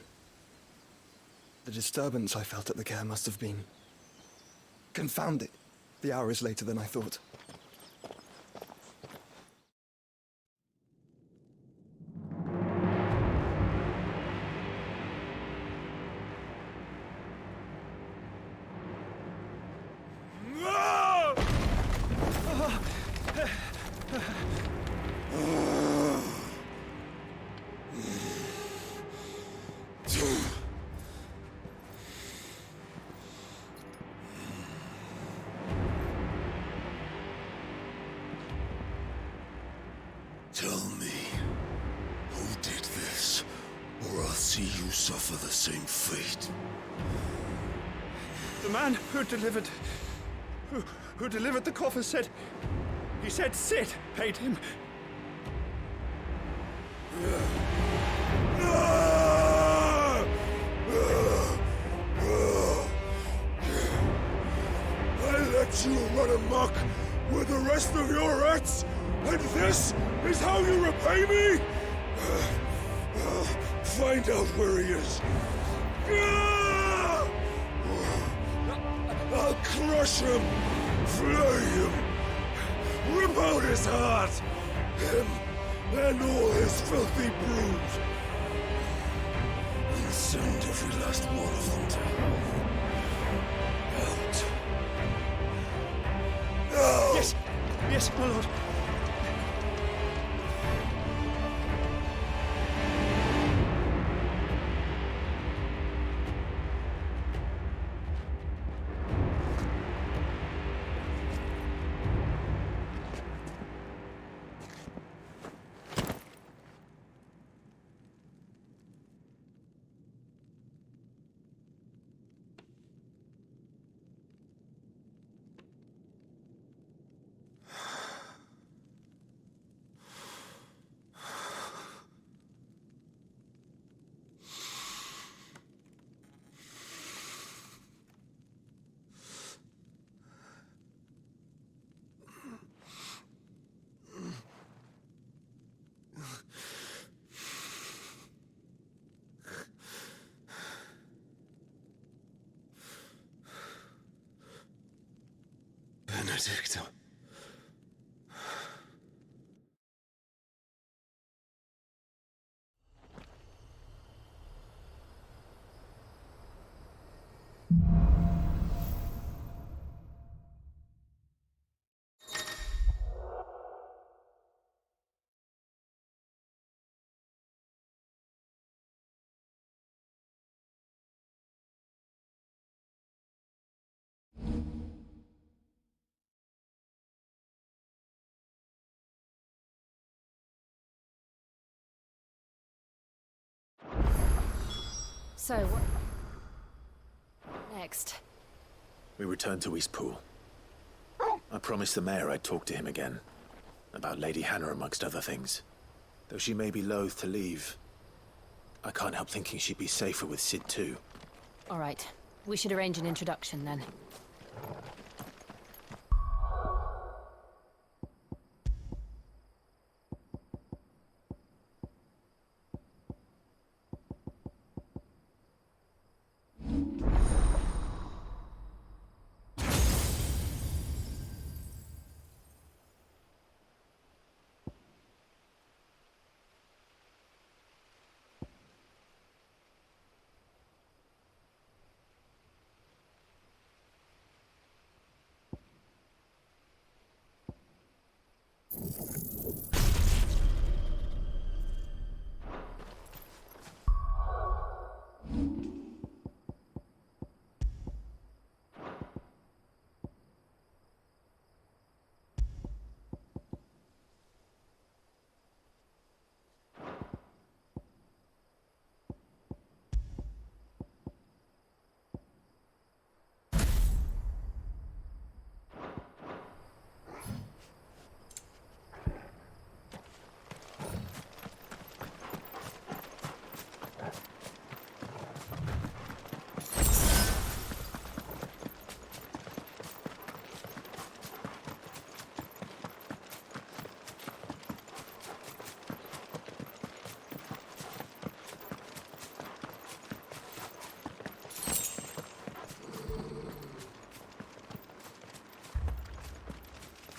the disturbance I felt at the care must have been confounded. The hour is later than I thought. Tell me, who did this, or I'll see you suffer the same fate. The man who delivered the coffer said... He said Sid paid him. I let you run amok with the rest of your rats, and this is how you repay me? Find out where he is. I'll crush him, flay him, rip out his heart, him and all his filthy brood, and send every last one of them to hell. Yes, my lord. Benedicto. So, what next? We return to Eastpool. I promised the mayor I'd talk to him again. About Lady Hannah, amongst other things. Though she may be loath to leave, I can't help thinking she'd be safer with Sid too. All right. We should arrange an introduction then.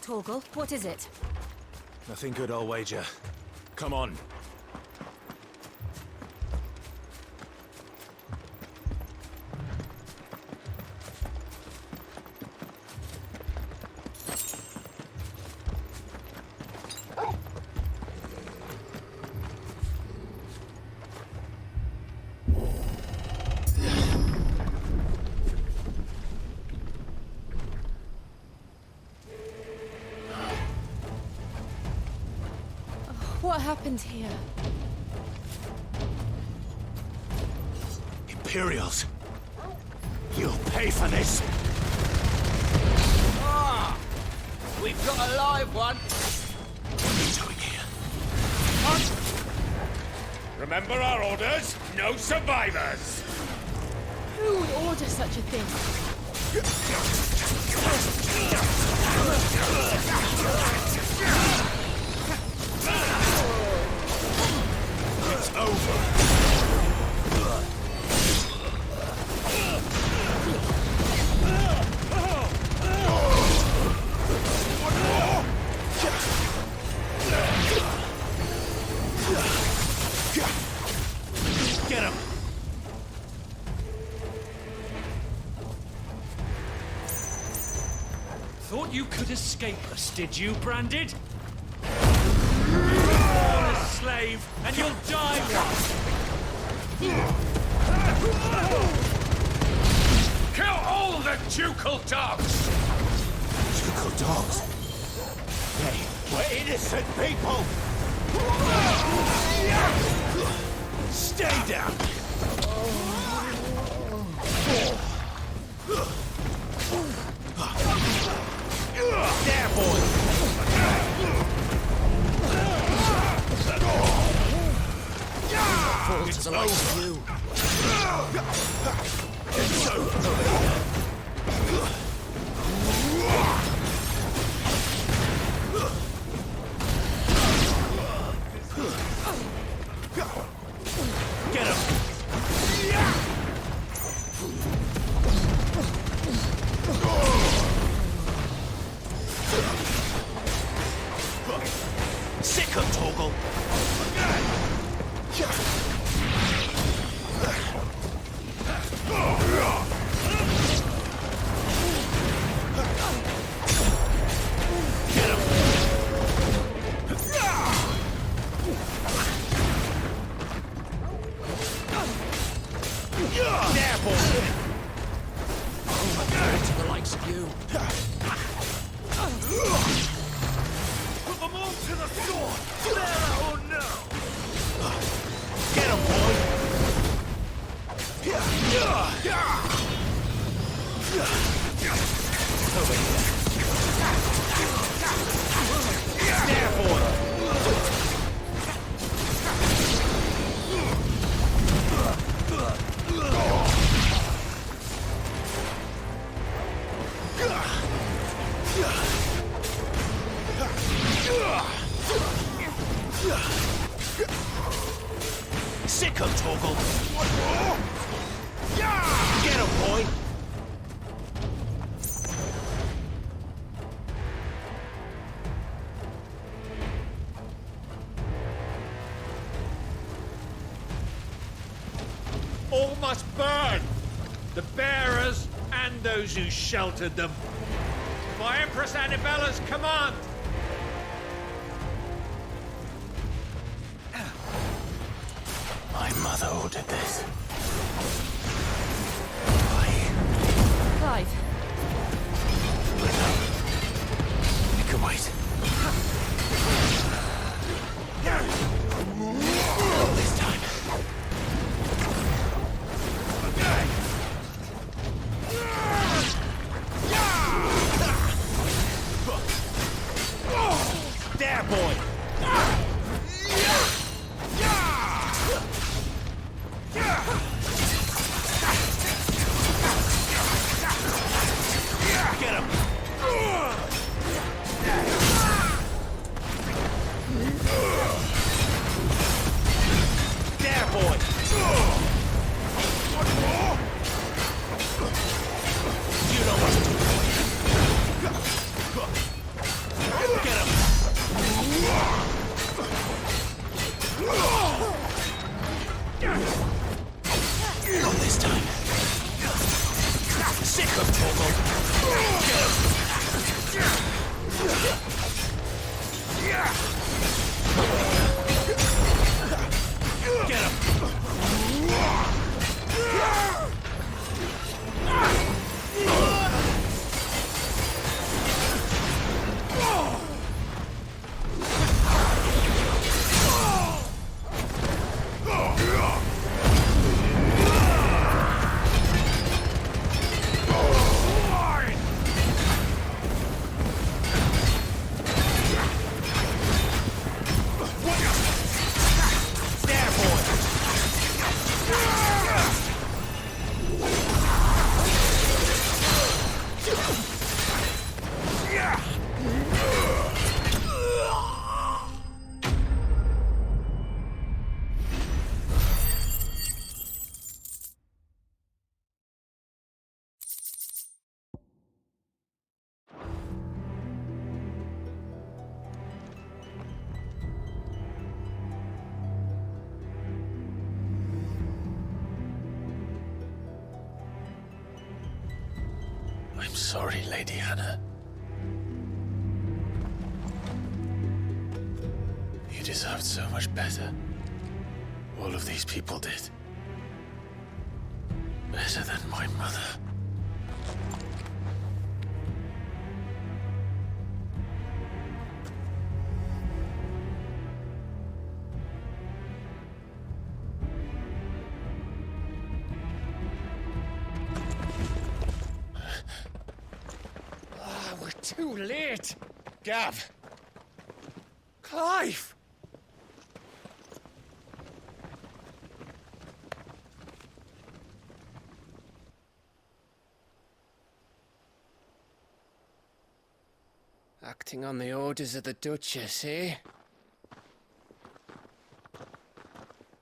Torgal, what is it? Nothing good, I'll wager. Come on. What happened here? Imperials! You'll pay for this! Ah! We've got a live one! What are you doing here? What? Remember our orders? No survivors! Who would order such a thing? It's over! Get him! Thought you could escape us, did you, Branded? You're born a slave, and you'll die one! Kill all the ducal dogs! Ducal dogs? We're innocent people! Stay down! There, boy! It's over. You. It's over. Get him! Sick of Toggle! Sick of Toggle! Get him, boy! All must burn! The bearers and those who sheltered them. By Empress Annabella's command! My mother ordered this. Clive. You can wait. Not this time. There, boy! Get him! There, boy! You know what to do, boy. Get him! Not this time. Sick of Toggle. Get him! Get him! I'm sorry, Lady Hannah. deserved so much better. All of these people did. Better than my mother. We're too late. Gav. Clive. Acting on the orders of the Duchess, eh?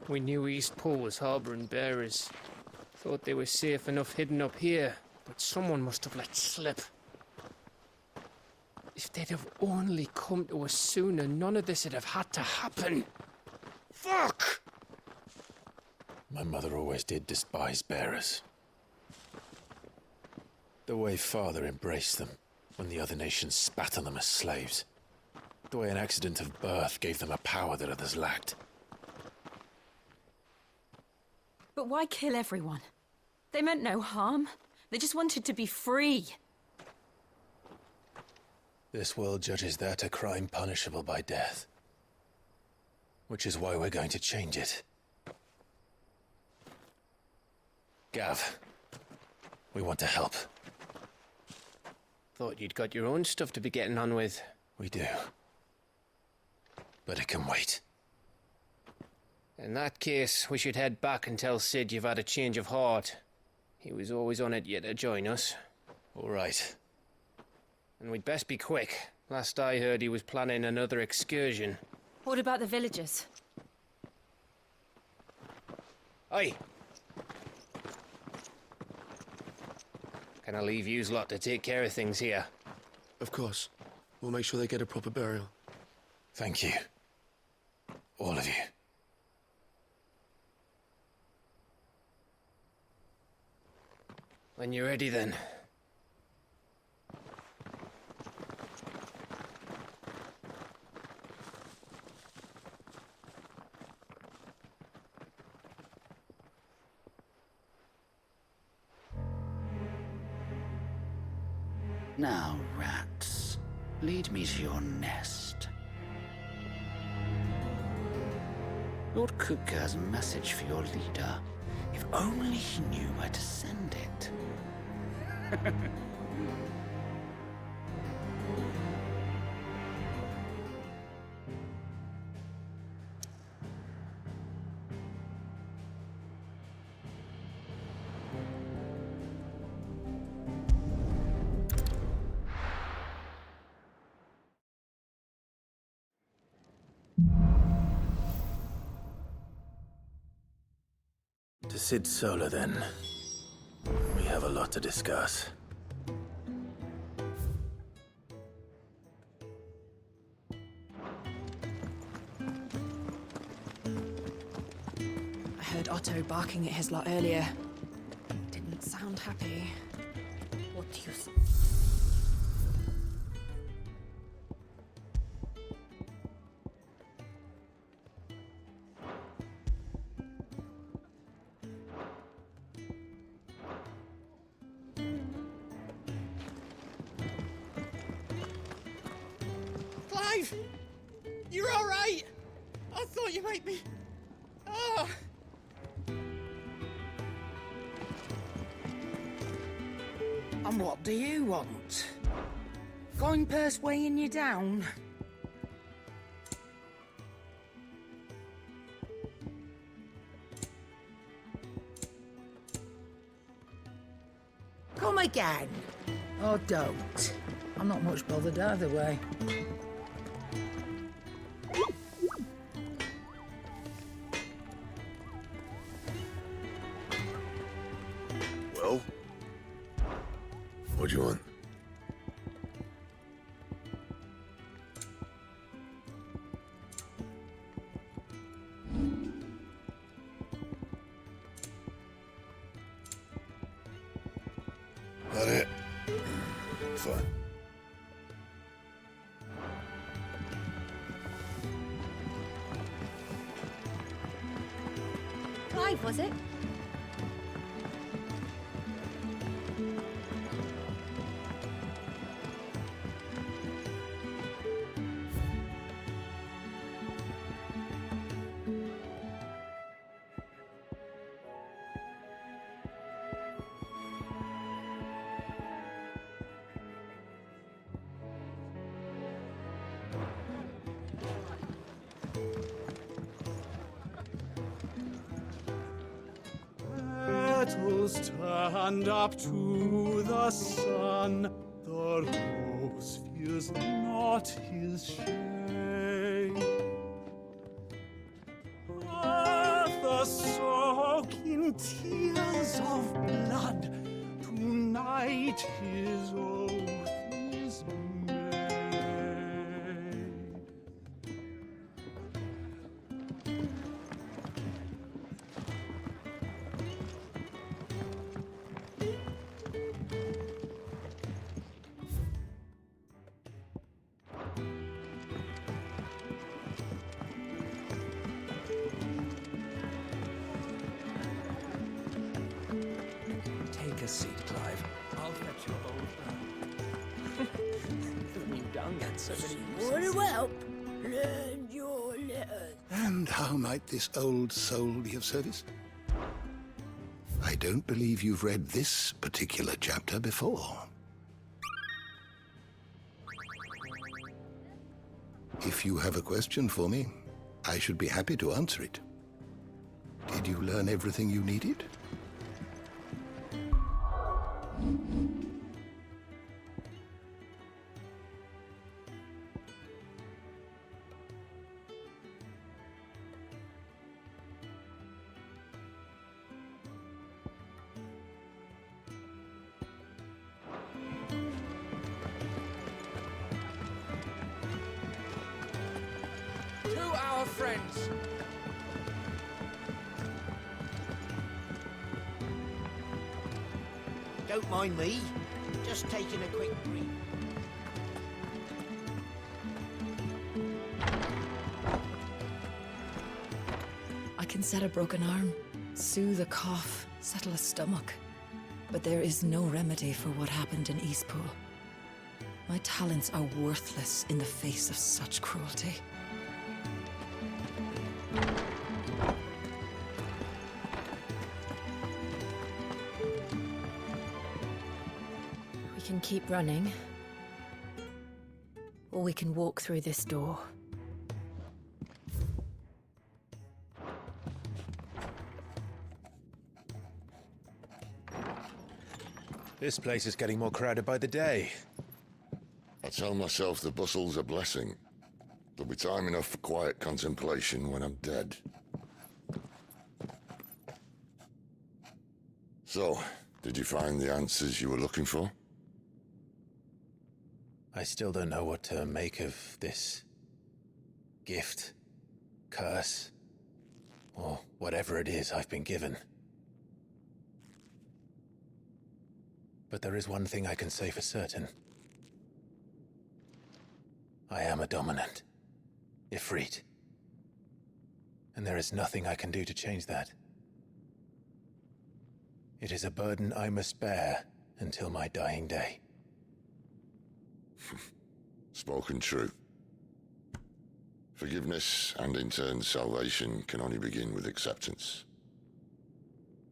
We knew East Pool was harbouring bearers. Thought they were safe enough hidden up here, but someone must have let slip. If they'd have only come to us sooner, none of this would have had to happen. Fuck! My mother always did despise bearers. The way Father embraced them when the other nations spat on them as slaves. The way an accident of birth gave them a power that others lacked. But why kill everyone? They meant no harm. They just wanted to be free. This world judges that a crime punishable by death. Which is why we're going to change it. Gav, we want to help. Thought you'd got your own stuff to be getting on with. We do. But it can wait. In that case, we should head back and tell Sid you've had a change of heart. He was always on it yet to join us. All right. And we'd best be quick. Last I heard, he was planning another excursion. What about the villagers? Aye. Can I leave yous lot to take care of things here? Of course. We'll make sure they get a proper burial. Thank you. All of you. When you're ready, then. Now, rats, lead me to your nest. Lord Cook has a message for your leader. If only he knew where to send it. To Sid Solar, then. We have a lot to discuss. I heard Otto barking at his lot earlier. Didn't sound happy. What do you say? Clive! You're all right! I thought you might be... Ah! And what do you want? Going purse weighing you down? Come again. Oh, don't. I'm not much bothered either way. Well? What do you want? That it? Fine. Clive, was it? Petals stand up to the sun, the rose feels not his shade. Earth soak in tears of blood, tonight his oath is made. Take a seat, Clive. I'll fetch your old man. There's been done that so many Very well. Lend your letters. And how might this old soul be of service? I don't believe you've read this particular chapter before. If you have a question for me, I should be happy to answer it. Did you learn everything you needed? To our friends. Don't mind me. Just taking a quick breathe. I can set a broken arm, soothe a cough, settle a stomach. But there is no remedy for what happened in Eastpool. My talents are worthless in the face of such cruelty. We can keep running, or we can walk through this door. This place is getting more crowded by the day. I tell myself the bustle's a blessing. There'll be time enough for quiet contemplation when I'm dead. So, did you find the answers you were looking for? I still don't know what to make of this gift, curse, or whatever it is I've been given. But there is one thing I can say for certain. I am a dominant, Ifrit. And there is nothing I can do to change that. It is a burden I must bear until my dying day. Spoken true. Forgiveness and in turn salvation can only begin with acceptance.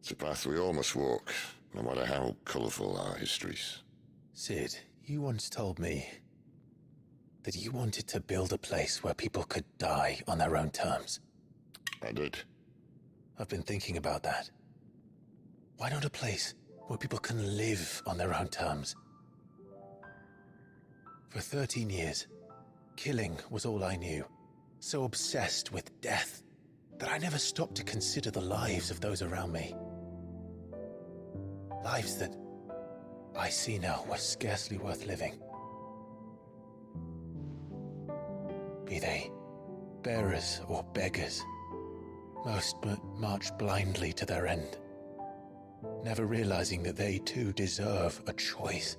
It's a path we all must walk, no matter how colourful our histories. Sid, you once told me that you wanted to build a place where people could die on their own terms. I did. I've been thinking about that. Why not a place where people can live on their own terms? For 13 years, killing was all I knew. So obsessed with death that I never stopped to consider the lives of those around me. Lives that I see now were scarcely worth living. Be they bearers or beggars, most march blindly to their end, never realizing that they too deserve a choice.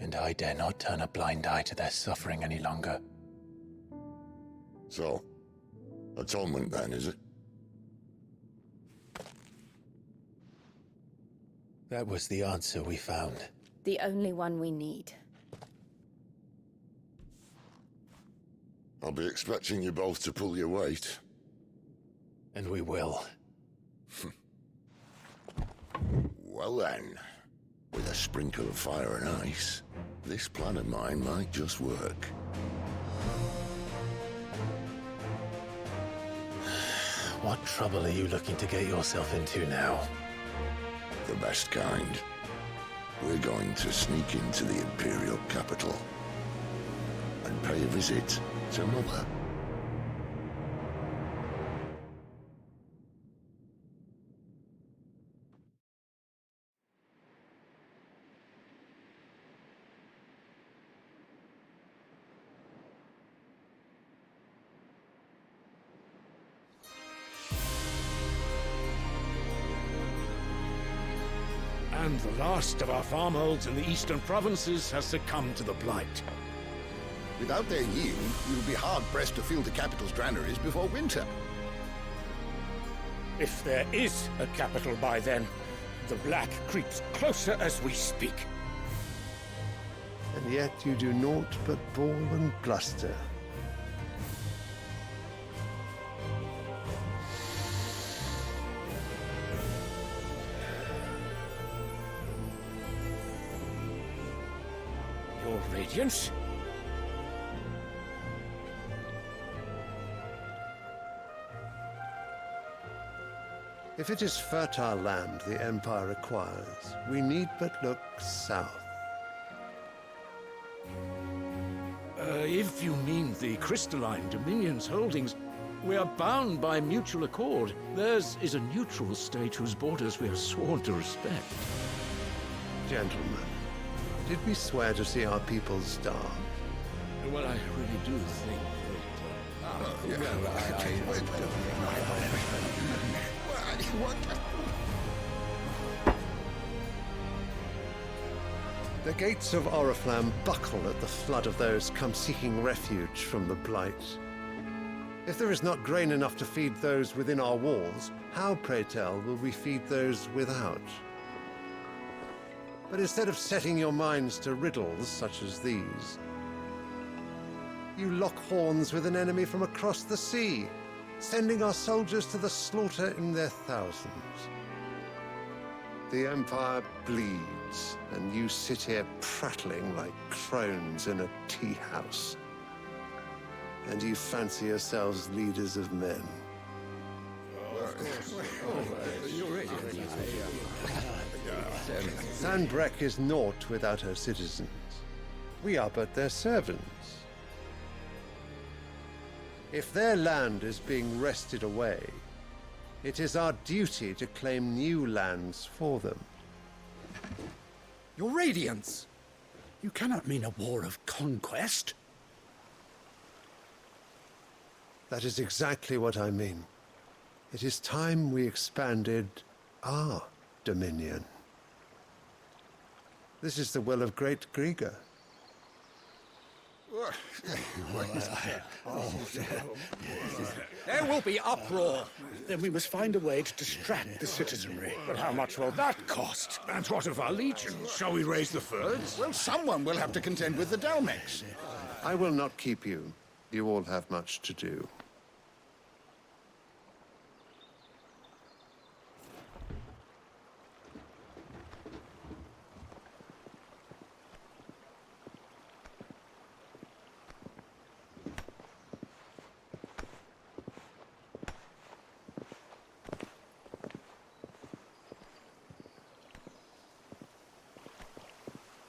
And I dare not turn a blind eye to their suffering any longer. So, Atonement, then, is it? That was the answer we found. The only one we need. I'll be expecting you both to pull your weight. And we will. Well then, with a sprinkle of fire and ice, this plan of mine might just work. What trouble are you looking to get yourself into now? The best kind. We're going to sneak into the Imperial capital and pay a visit to Mother. And the last of our farmholds in the eastern provinces has succumbed to the blight. Without their yield, you'll be hard-pressed to fill the capital's granaries before winter. If there is a capital by then, the black creeps closer as we speak. And yet you do naught but bawl and bluster. Your Radiance? If it is fertile land the Empire requires, we need but look south. If you mean the crystalline Dominion's holdings, we are bound by mutual accord. Theirs is a neutral state whose borders we are sworn to respect. Gentlemen, did we swear to see our people starve? Well, I really do think The gates of Oriflamme buckle at the flood of those come seeking refuge from the Blight. If there is not grain enough to feed those within our walls, how, pray tell, will we feed those without? But instead of setting your minds to riddles such as these, you lock horns with an enemy from across the sea, sending our soldiers to the slaughter in their thousands. The Empire bleeds, and you sit here prattling like crones in a tea house. And you fancy yourselves leaders of men. Sandbreck is naught without her citizens. We are but their servants. If their land is being wrested away, it is our duty to claim new lands for them. Your Radiance! You cannot mean a war of conquest. That is exactly what I mean. It is time we expanded our dominion. This is the will of great Grieger. There will be uproar. Then we must find a way to distract the citizenry. But how much will that cost? And what of our legions? Shall we raise the furs? Well, someone will have to contend with the Dalmex. I will not keep you. You all have much to do.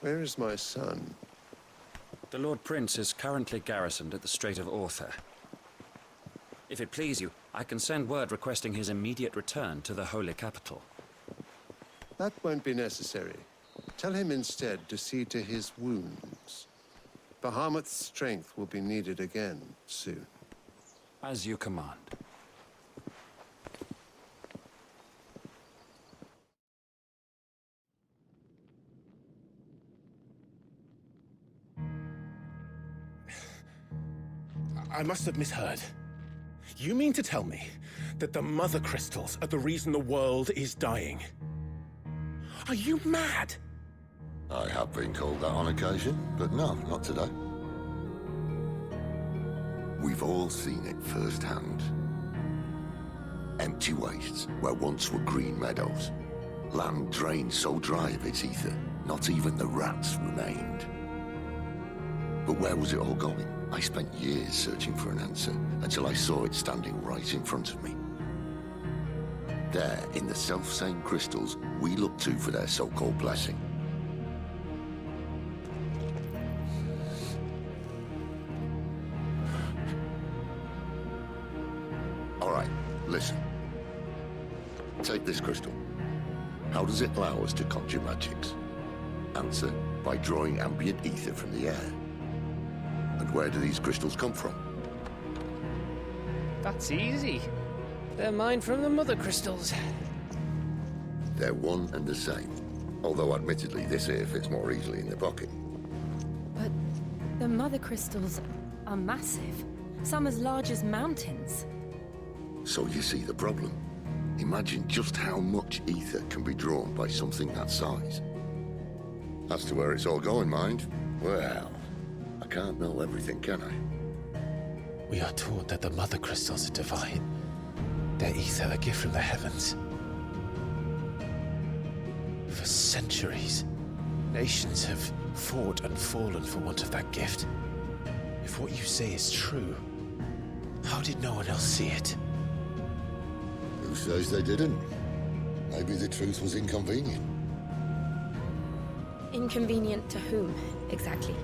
Where is my son? The Lord Prince is currently garrisoned at the Strait of Orther. If it please you, I can send word requesting his immediate return to the Holy Capital. That won't be necessary. Tell him instead to see to his wounds. Bahamut's strength will be needed again soon. As you command. I must have misheard. You mean to tell me that the mother crystals are the reason the world is dying? Are you mad? I have been called that on occasion, but no, not today. We've all seen it firsthand. Empty wastes where once were green meadows. Land drained so dry of its ether, not even the rats remained. But where was it all going? I spent years searching for an answer, until I saw it standing right in front of me. There, in the self-same crystals we look to for their so-called blessing. All right, listen. Take this crystal. How does it allow us to conjure magics? Answer, by drawing ambient ether from the air. And where do these crystals come from? That's easy. They're mine from the mother crystals. They're one and the same. Although admittedly this here fits more easily in the pocket. But the mother crystals are massive. Some as large as mountains. So you see the problem. Imagine just how much ether can be drawn by something that size. As to where it's all going, mind, well, I can't know everything, can I? We are taught that the mother crystals are divine. Their ether a gift from the heavens. For centuries, nations have fought and fallen for want of that gift. If what you say is true, how did no one else see it? Who says they didn't? Maybe the truth was inconvenient. Inconvenient to whom, exactly?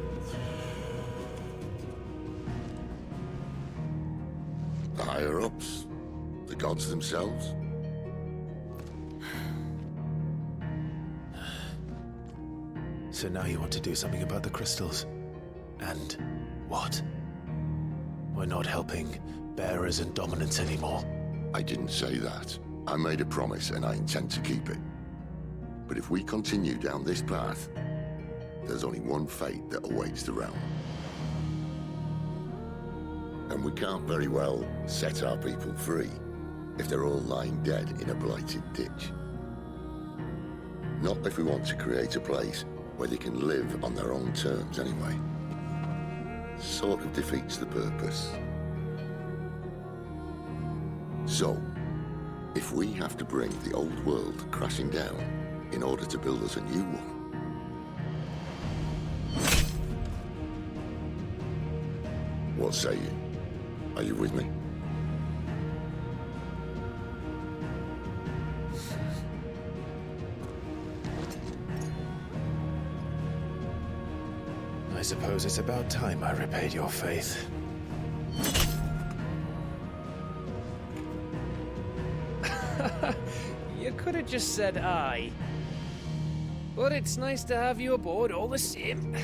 The higher-ups? The gods themselves? So now you want to do something about the crystals? And what? We're not helping bearers and dominants anymore. I didn't say that. I made a promise and I intend to keep it. But if we continue down this path, there's only one fate that awaits the realm. And we can't very well set our people free if they're all lying dead in a blighted ditch. Not if we want to create a place where they can live on their own terms anyway. Sort of defeats the purpose. So, if we have to bring the old world crashing down in order to build us a new one, what say you? Are you with me? I suppose it's about time I repaid your faith. You could have just said aye. But it's nice to have you aboard all the same.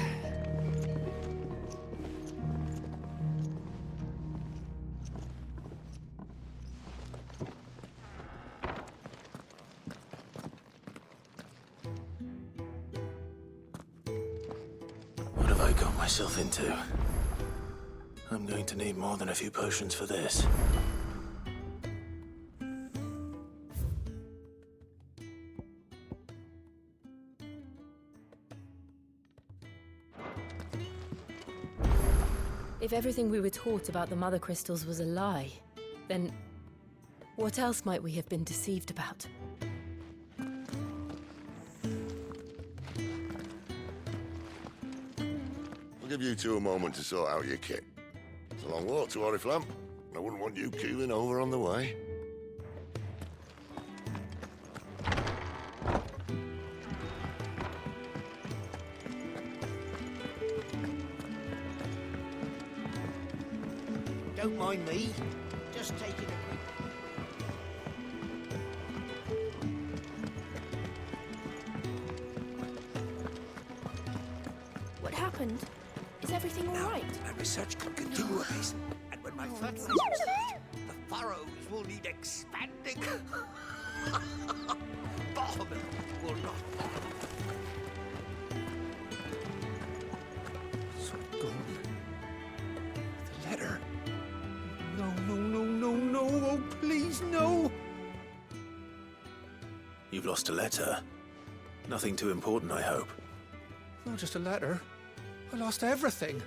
What have I got myself into? I'm going to need more than a few potions for this. If everything we were taught about the mother crystals was a lie, then what else might we have been deceived about? I'll give you two a moment to sort out your kit. It's a long walk to Oriflamme. I wouldn't want you keeling over on the way. Don't mind me. Just taking a quick... What happened? Is everything all right? My research continues. And when my fertilizers hit, the furrows will need expanding. Bottom will not follow. So gone. The letter. No, no, no, no, You've lost a letter. Nothing too important, I hope. Not just a letter. I lost everything.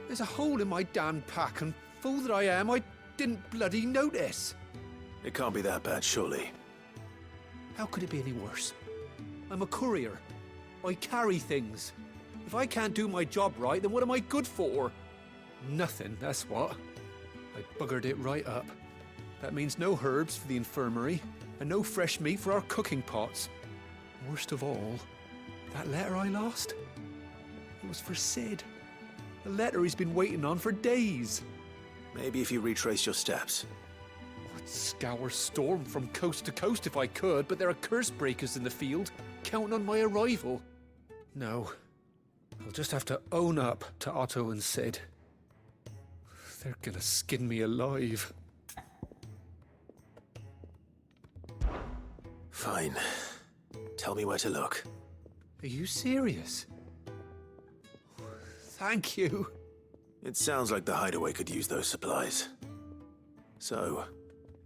There's a hole in my damn pack, and fool that I am, I didn't bloody notice. It can't be that bad, surely. How could it be any worse? I'm a courier. I carry things. If I can't do my job right, then what am I good for? Nothing, that's what. I buggered it right up. That means no herbs for the infirmary, and no fresh meat for our cooking pots. Worst of all, that letter I lost? It was for Sid. A letter he's been waiting on for days. Maybe if you retrace your steps. I'd scour Storm from coast to coast if I could, but there are curse breakers in the field, counting on my arrival. No. I'll just have to own up to Otto and Sid. They're gonna skin me alive. Fine. Tell me where to look. Are you serious? Thank you. It sounds like the hideaway could use those supplies. So,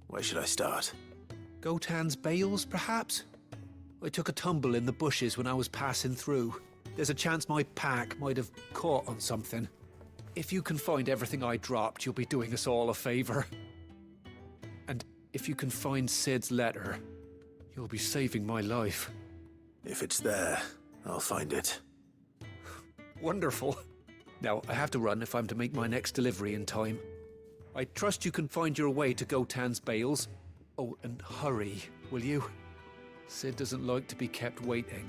where should I start? Gotan's bales, perhaps? I took a tumble in the bushes when I was passing through. There's a chance my pack might have caught on something. If you can find everything I dropped, you'll be doing us all a favor. And if you can find Sid's letter, you'll be saving my life. If it's there, I'll find it. Wonderful. Now, I have to run if I'm to make my next delivery in time. I trust you can find your way to Gotan's bales. Oh, and hurry, will you? Sid doesn't like to be kept waiting.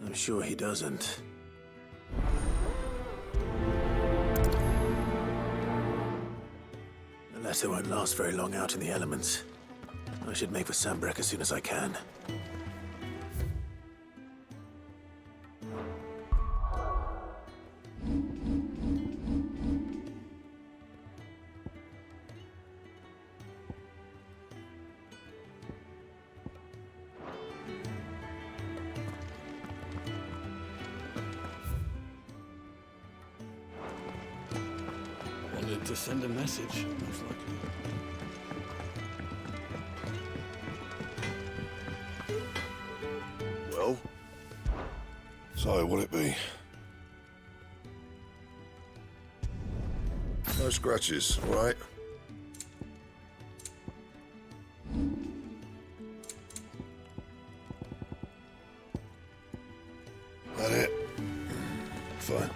I'm sure he doesn't. The letter won't last very long out in the elements. I should make for Sambrek as soon as I can. Wanted to send a message, most likely. Well? So, what'll it be? No scratches, all right? That it? Fine.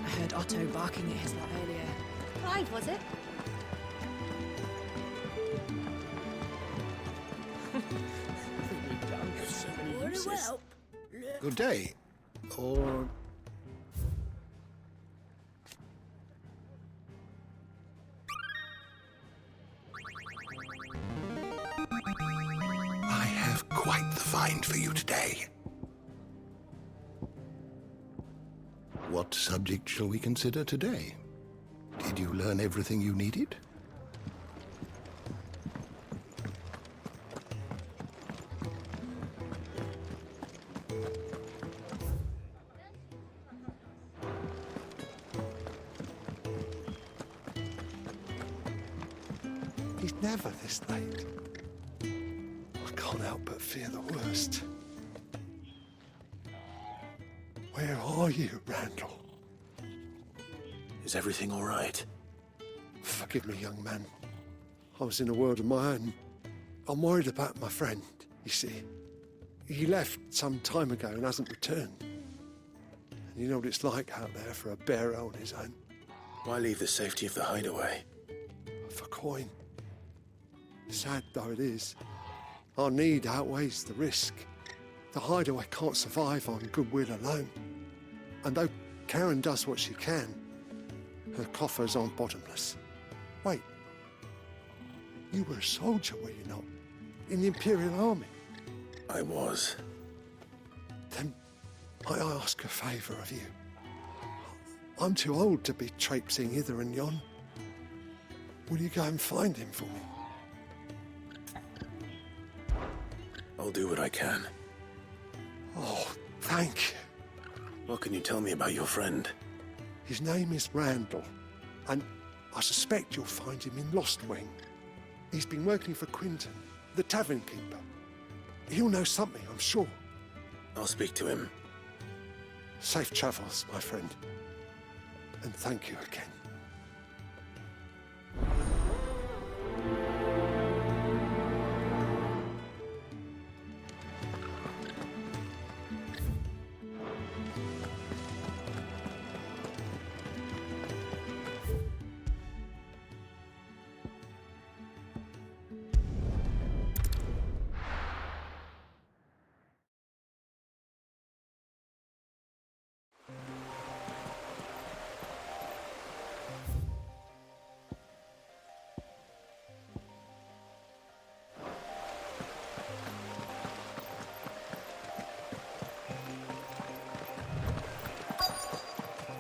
I heard Otto barking at his lot earlier. Clive, was it? Good day. Or... I have quite the find for you today. What subject shall we consider today? Did you learn everything you needed? He's never this late. I can't help but fear the worst. Where are you, Randall? Is everything all right? Forgive me, young man. I was in a world of my own. I'm worried about my friend, you see. He left some time ago and hasn't returned. And you know what it's like out there for a bearer on his own. Why leave the safety of the hideaway? For coin. Sad though it is, our need outweighs the risk. The hideaway can't survive on goodwill alone. And though Karen does what she can, her coffers aren't bottomless. Wait, you were a soldier, were you not? In the Imperial Army? I was. Then might I ask a favour of you? I'm too old to be traipsing hither and yon. Will you go and find him for me? I'll do what I can. Oh, thank you. What can you tell me about your friend? His name is Randall, and I suspect you'll find him in Lostwing. He's been working for Quinton, the tavern keeper. He'll know something, I'm sure. I'll speak to him. Safe travels, my friend. And thank you again.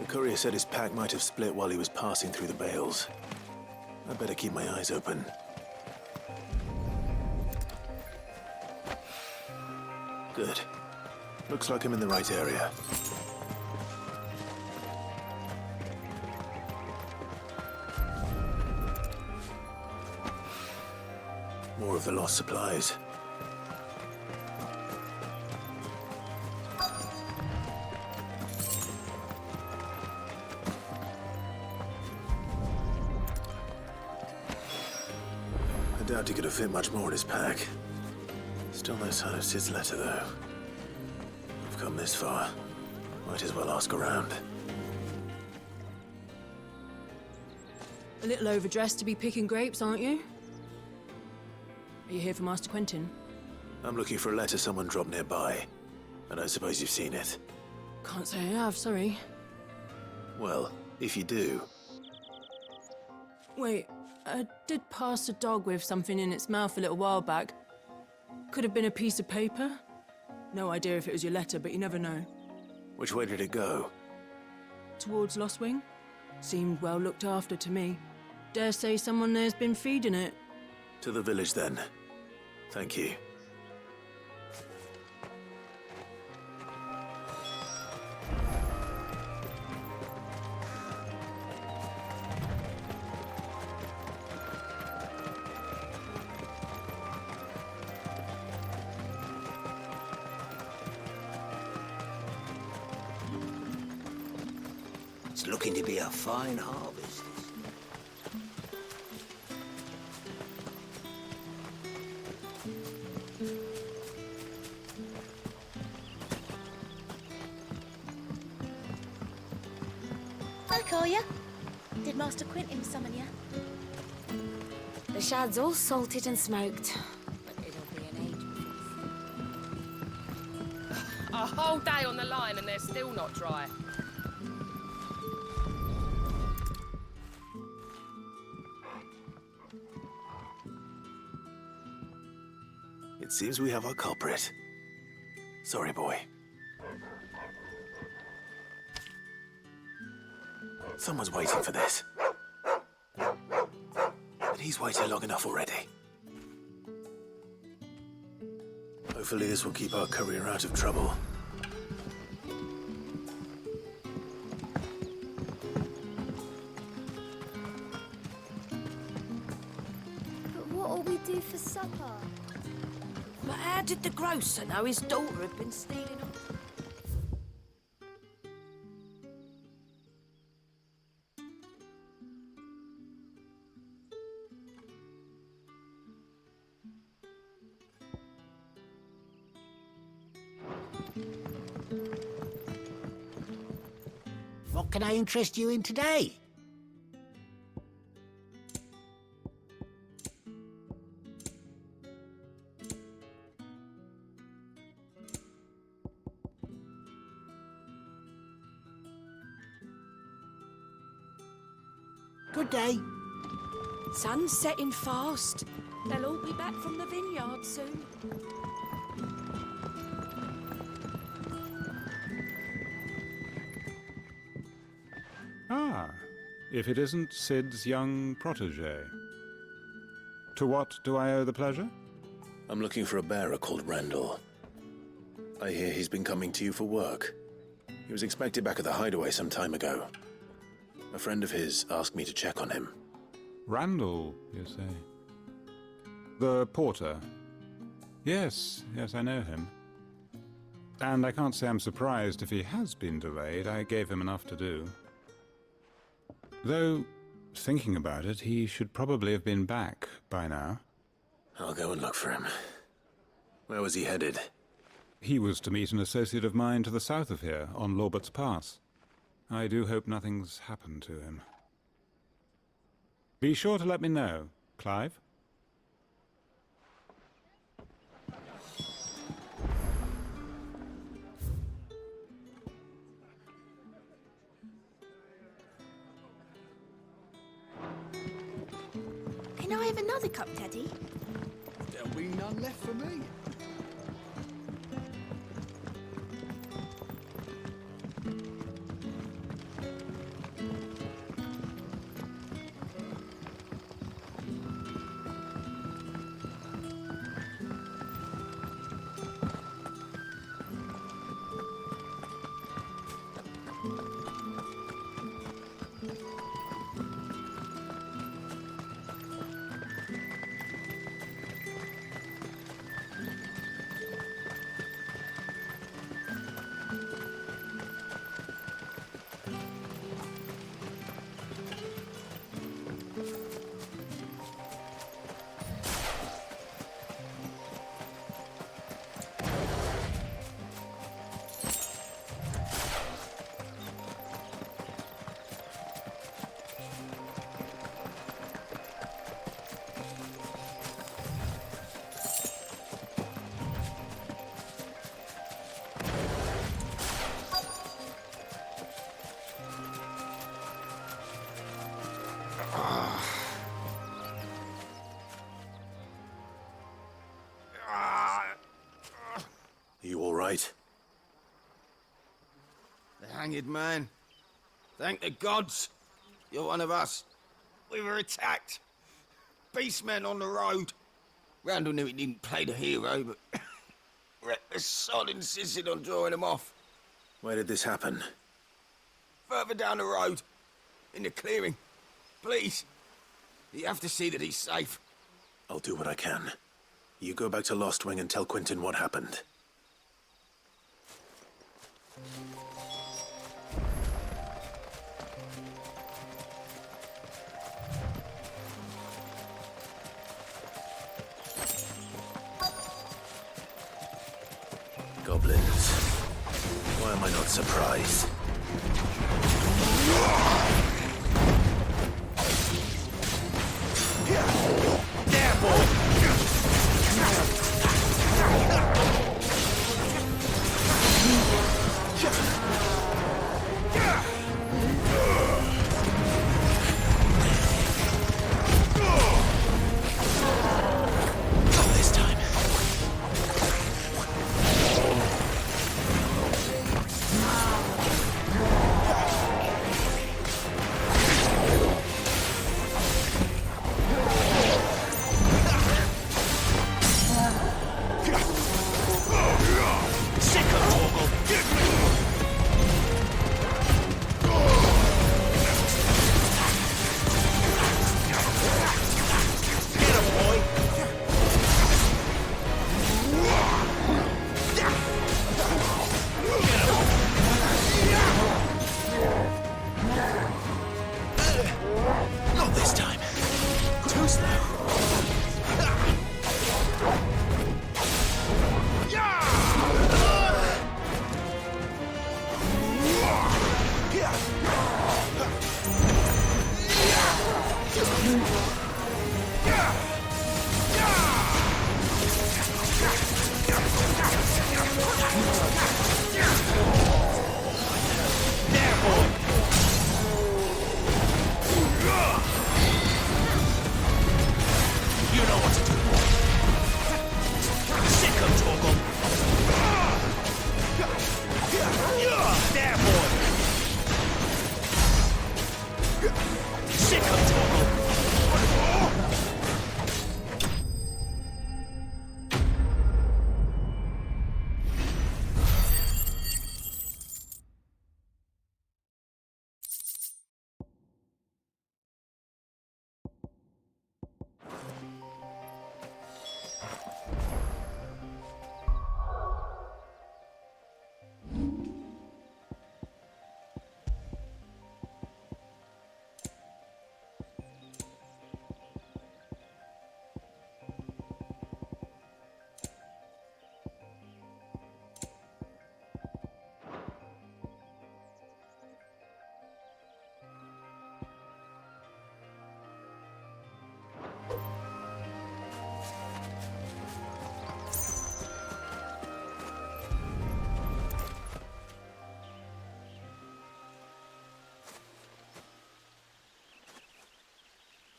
The courier said his pack might have split while he was passing through the bales. I'd better keep my eyes open. Good. Looks like I'm in the right area. More of the lost supplies. I doubt he could have fit much more in his pack. Still no sign of Sid's letter, though. We've come this far. Might as well ask around. A little overdressed to be picking grapes, aren't you? Are you here for Master Quentin? I'm looking for a letter someone dropped nearby. I don't suppose you've seen it. Can't say I have, sorry. Well, if you do... Wait, I did pass a dog with something in its mouth a little while back. Could have been a piece of paper. No idea if it was your letter, but you never know. Which way did it go? Towards Lostwing? Seemed well looked after to me. Dare say someone there's been feeding it. To the village, then. Thank you. It's looking to be a fine harvest. Hi, Collier. Did Master Quentin summon you? The shad's all salted and smoked, but it'll be an age before. A whole day on the line and they're still not dry. It seems we have our culprit. Sorry, boy. Someone's waiting for this. But he's waited long enough already. Hopefully this will keep our courier out of trouble. But what'll we do for supper? But how did the grocer know his daughter had been stealing them? What can I interest you in today? Good day. Sun's setting fast. They'll all be back from the vineyard soon. Ah, if it isn't Sid's young protege. To what do I owe the pleasure? I'm looking for a bearer called Randall. I hear he's been coming to you for work. He was expected back at the hideaway some time ago. A friend of his asked me to check on him. Randall, you say? The porter? Yes, I know him. And I can't say I'm surprised if he has been delayed. I gave him enough to do. Though, thinking about it, he should probably have been back by now. I'll go and look for him. Where was he headed? He was to meet an associate of mine to the south of here, on Lorbert's Pass. I do hope nothing's happened to him. Be sure to let me know, Clive. Can I have another cup, Teddy? There'll be none left for me. You all right? The hanged man. Thank the gods. You're one of us. We were attacked. Beastmen on the road. Randall knew he didn't play the hero, but reckless sod insisted on drawing him off. Where did this happen? Further down the road. In the clearing. Please. You have to see that he's safe. I'll do what I can. You go back to Lost Wing and tell Quentin what happened. Goblins. Why am I not surprised? There, boy!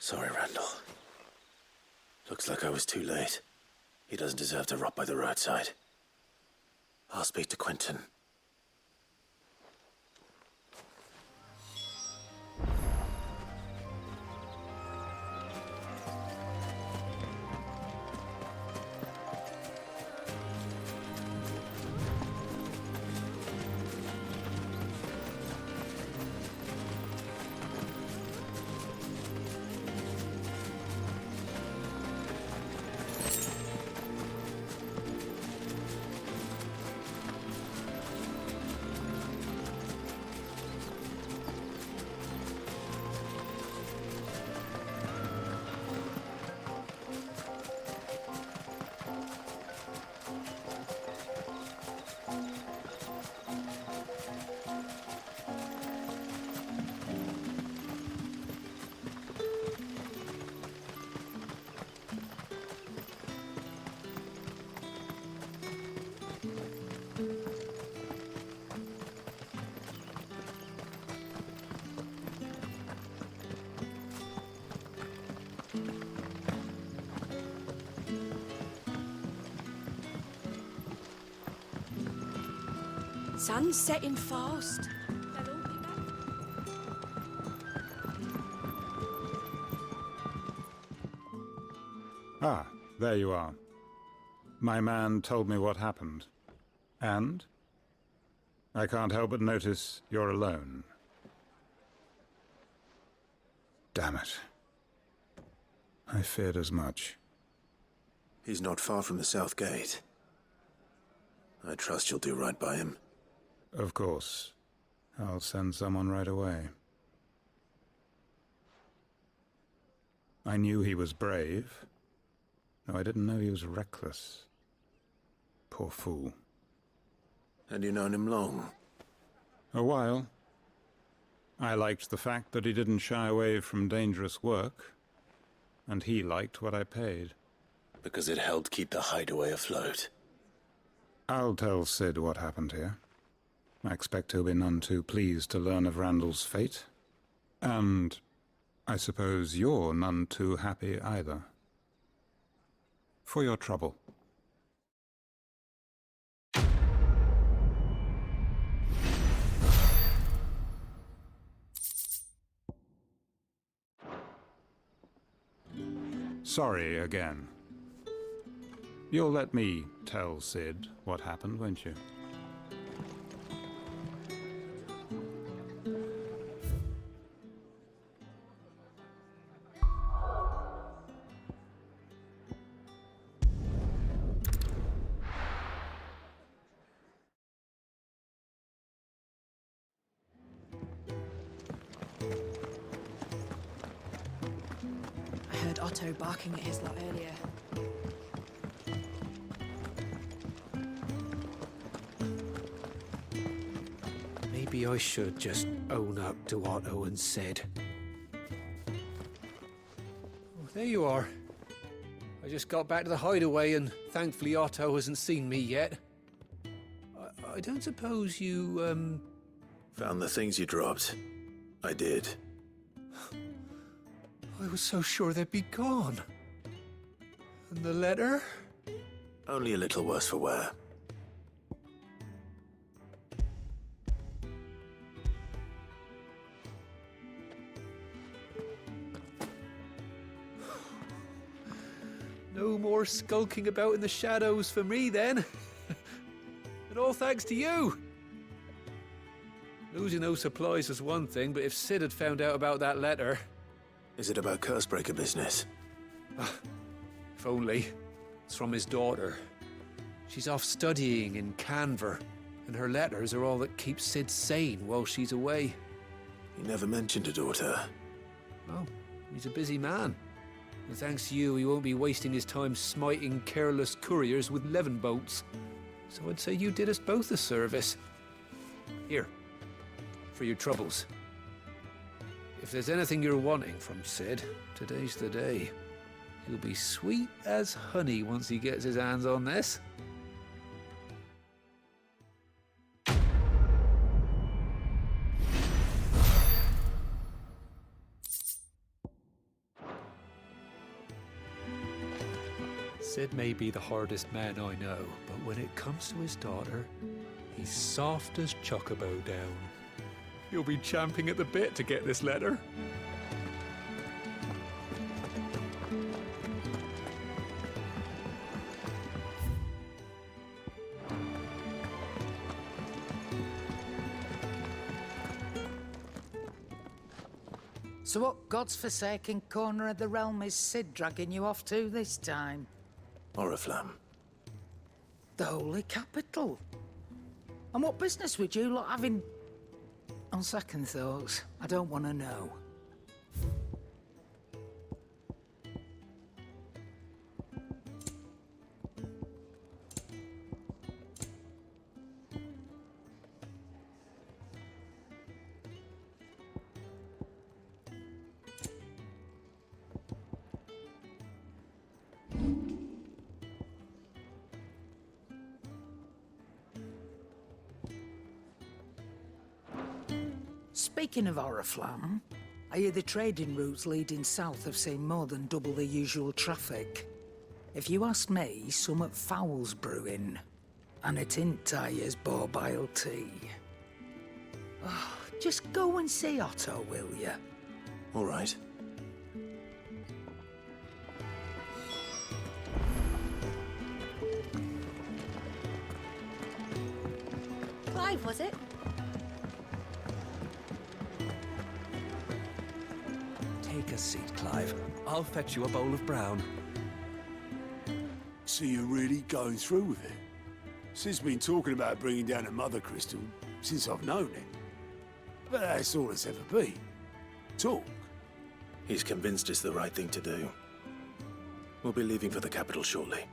Sorry, Randall. Looks like I was too late. He doesn't deserve to rot by the roadside. I'll speak to Quentin. Sun's setting fast. They'll all be back. Ah, there you are. My man told me what happened. And? I can't help but notice you're alone. Damn it. I feared as much. He's not far from the South Gate. I trust you'll do right by him. Of course. I'll send someone right away. I knew he was brave. No, I didn't know he was reckless. Poor fool. And you known him long? A while. I liked the fact that he didn't shy away from dangerous work. And he liked what I paid. Because it helped keep the hideaway afloat. I'll tell Sid what happened here. I expect he'll be none too pleased to learn of Randall's fate. And I suppose you're none too happy either. For your trouble. Sorry again. You'll let me tell Sid what happened, won't you? I heard Otto barking at his lot earlier. Maybe I should just own up to Otto and Sid. Oh, there you are. I just got back to the hideaway and thankfully Otto hasn't seen me yet. I don't suppose you, Found the things you dropped. I did. I was so sure they'd be gone. And the letter? Only a little worse for wear. No more skulking about in the shadows for me, then. And all thanks to you. Losing those supplies was one thing, but if Sid had found out about that letter... Is it about Cursebreaker business? If only. It's from his daughter. She's off studying in Canver, and her letters are all that keeps Sid sane while she's away. He never mentioned a daughter. Oh, he's a busy man. And thanks to you, he won't be wasting his time smiting careless couriers with levin bolts. So I'd say you did us both a service. Here, for your troubles. If there's anything you're wanting from Sid, today's the day. He'll be sweet as honey once he gets his hands on this. Sid may be the hardest man I know, but when it comes to his daughter, he's soft as chocobo down. You'll be champing at the bit to get this letter. So what God's forsaken corner of the realm is Sid dragging you off to this time? Oriflamme. The Holy Capital. And what business would you lot having... On second thoughts, I don't want to know. Speaking of Oriflamme, I hear the trading routes leading south have seen more than double the usual traffic. If you ask me, summat foul's brewing. And it ain't Tyre's borbile tea. Oh, just go and see Otto, will you? All right. Clive, was it? Take a seat, Clive. I'll fetch you a bowl of brown. So you're really going through with it? Sid's been talking about bringing down a mother crystal since I've known it. But that's all it's ever been. Talk. He's convinced it's the right thing to do. We'll be leaving for the capital shortly.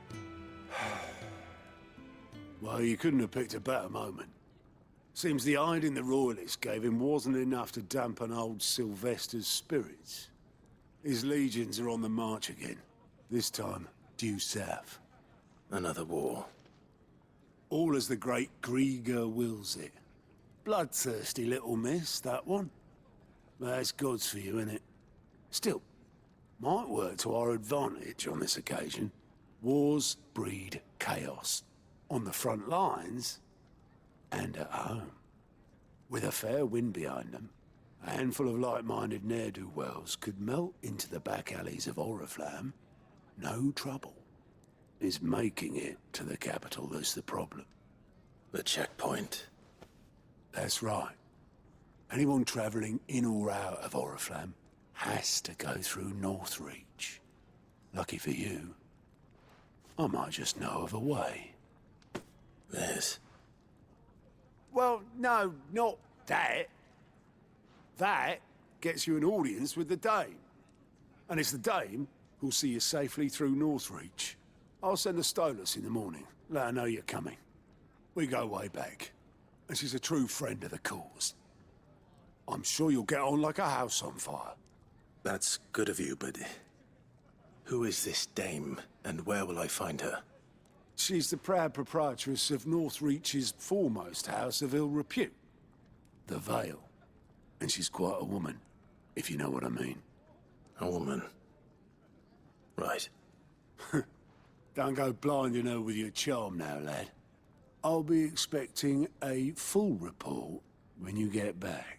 Well, you couldn't have picked a better moment. Seems the hiding the royalists gave him wasn't enough to dampen old Sylvester's spirits. His legions are on the march again. This time, due south. Another war. All as the great Grieger wills it. Bloodthirsty little miss, that one. But that's God's for you, innit? Still, might work to our advantage on this occasion. Wars breed chaos. On the front lines, and at home. With a fair wind behind them, a handful of like-minded ne'er-do-wells could melt into the back alleys of Oriflamme. No trouble. It's making it to the capital that's the problem. The checkpoint. That's right. Anyone travelling in or out of Oriflamme has to go through Northreach. Lucky for you, I might just know of a way. This? Well, no, not that. That gets you an audience with the Dame. And it's the Dame who'll see you safely through Northreach. I'll send a Stolas in the morning, let her know you're coming. We go way back, and she's a true friend of the cause. I'm sure you'll get on like a house on fire. That's good of you, but... who is this Dame, and where will I find her? She's the proud proprietress of Northreach's foremost house of ill repute, the Vale. And she's quite a woman, if you know what I mean. A woman? Right. Don't go blinding her with your charm now, lad. I'll be expecting a full report when you get back.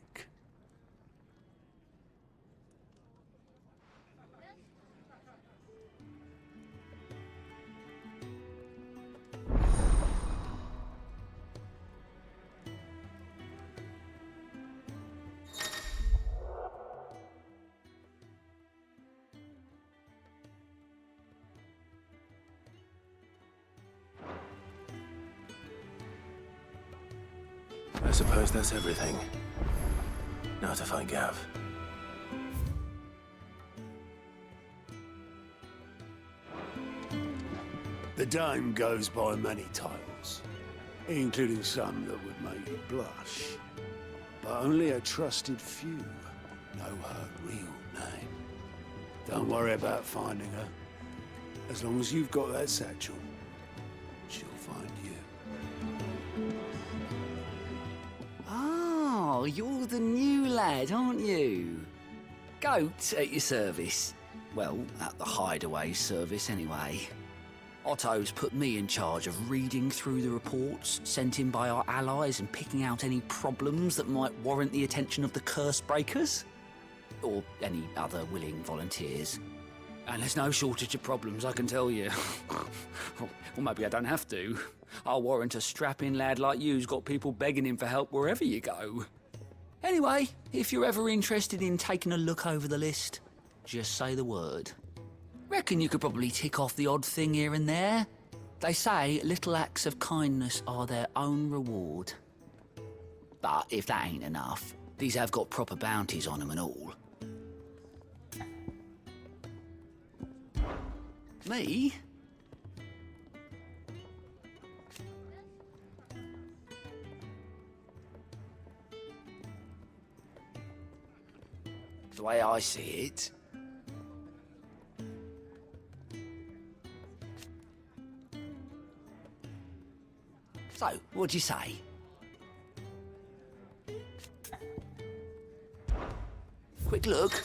I suppose that's everything. Now to find Gav. The Dame goes by many titles, including some that would make you blush. But only a trusted few know her real name. Don't worry about finding her. As long as you've got that satchel, she'll find you. Oh, you're the new lad, aren't you? Goat at your service. Well, at the hideaway service, anyway. Otto's put me in charge of reading through the reports sent in by our allies and picking out any problems that might warrant the attention of the curse breakers. Or any other willing volunteers. And there's no shortage of problems, I can tell you. Well, maybe I don't have to. I'll warrant a strapping lad like you's got people begging him for help wherever you go. Anyway, if you're ever interested in taking a look over the list, just say the word. Reckon you could probably tick off the odd thing here and there. They say little acts of kindness are their own reward. But if that ain't enough, these have got proper bounties on them and all. Me? The way I see it, so, what'd you say? Quick look.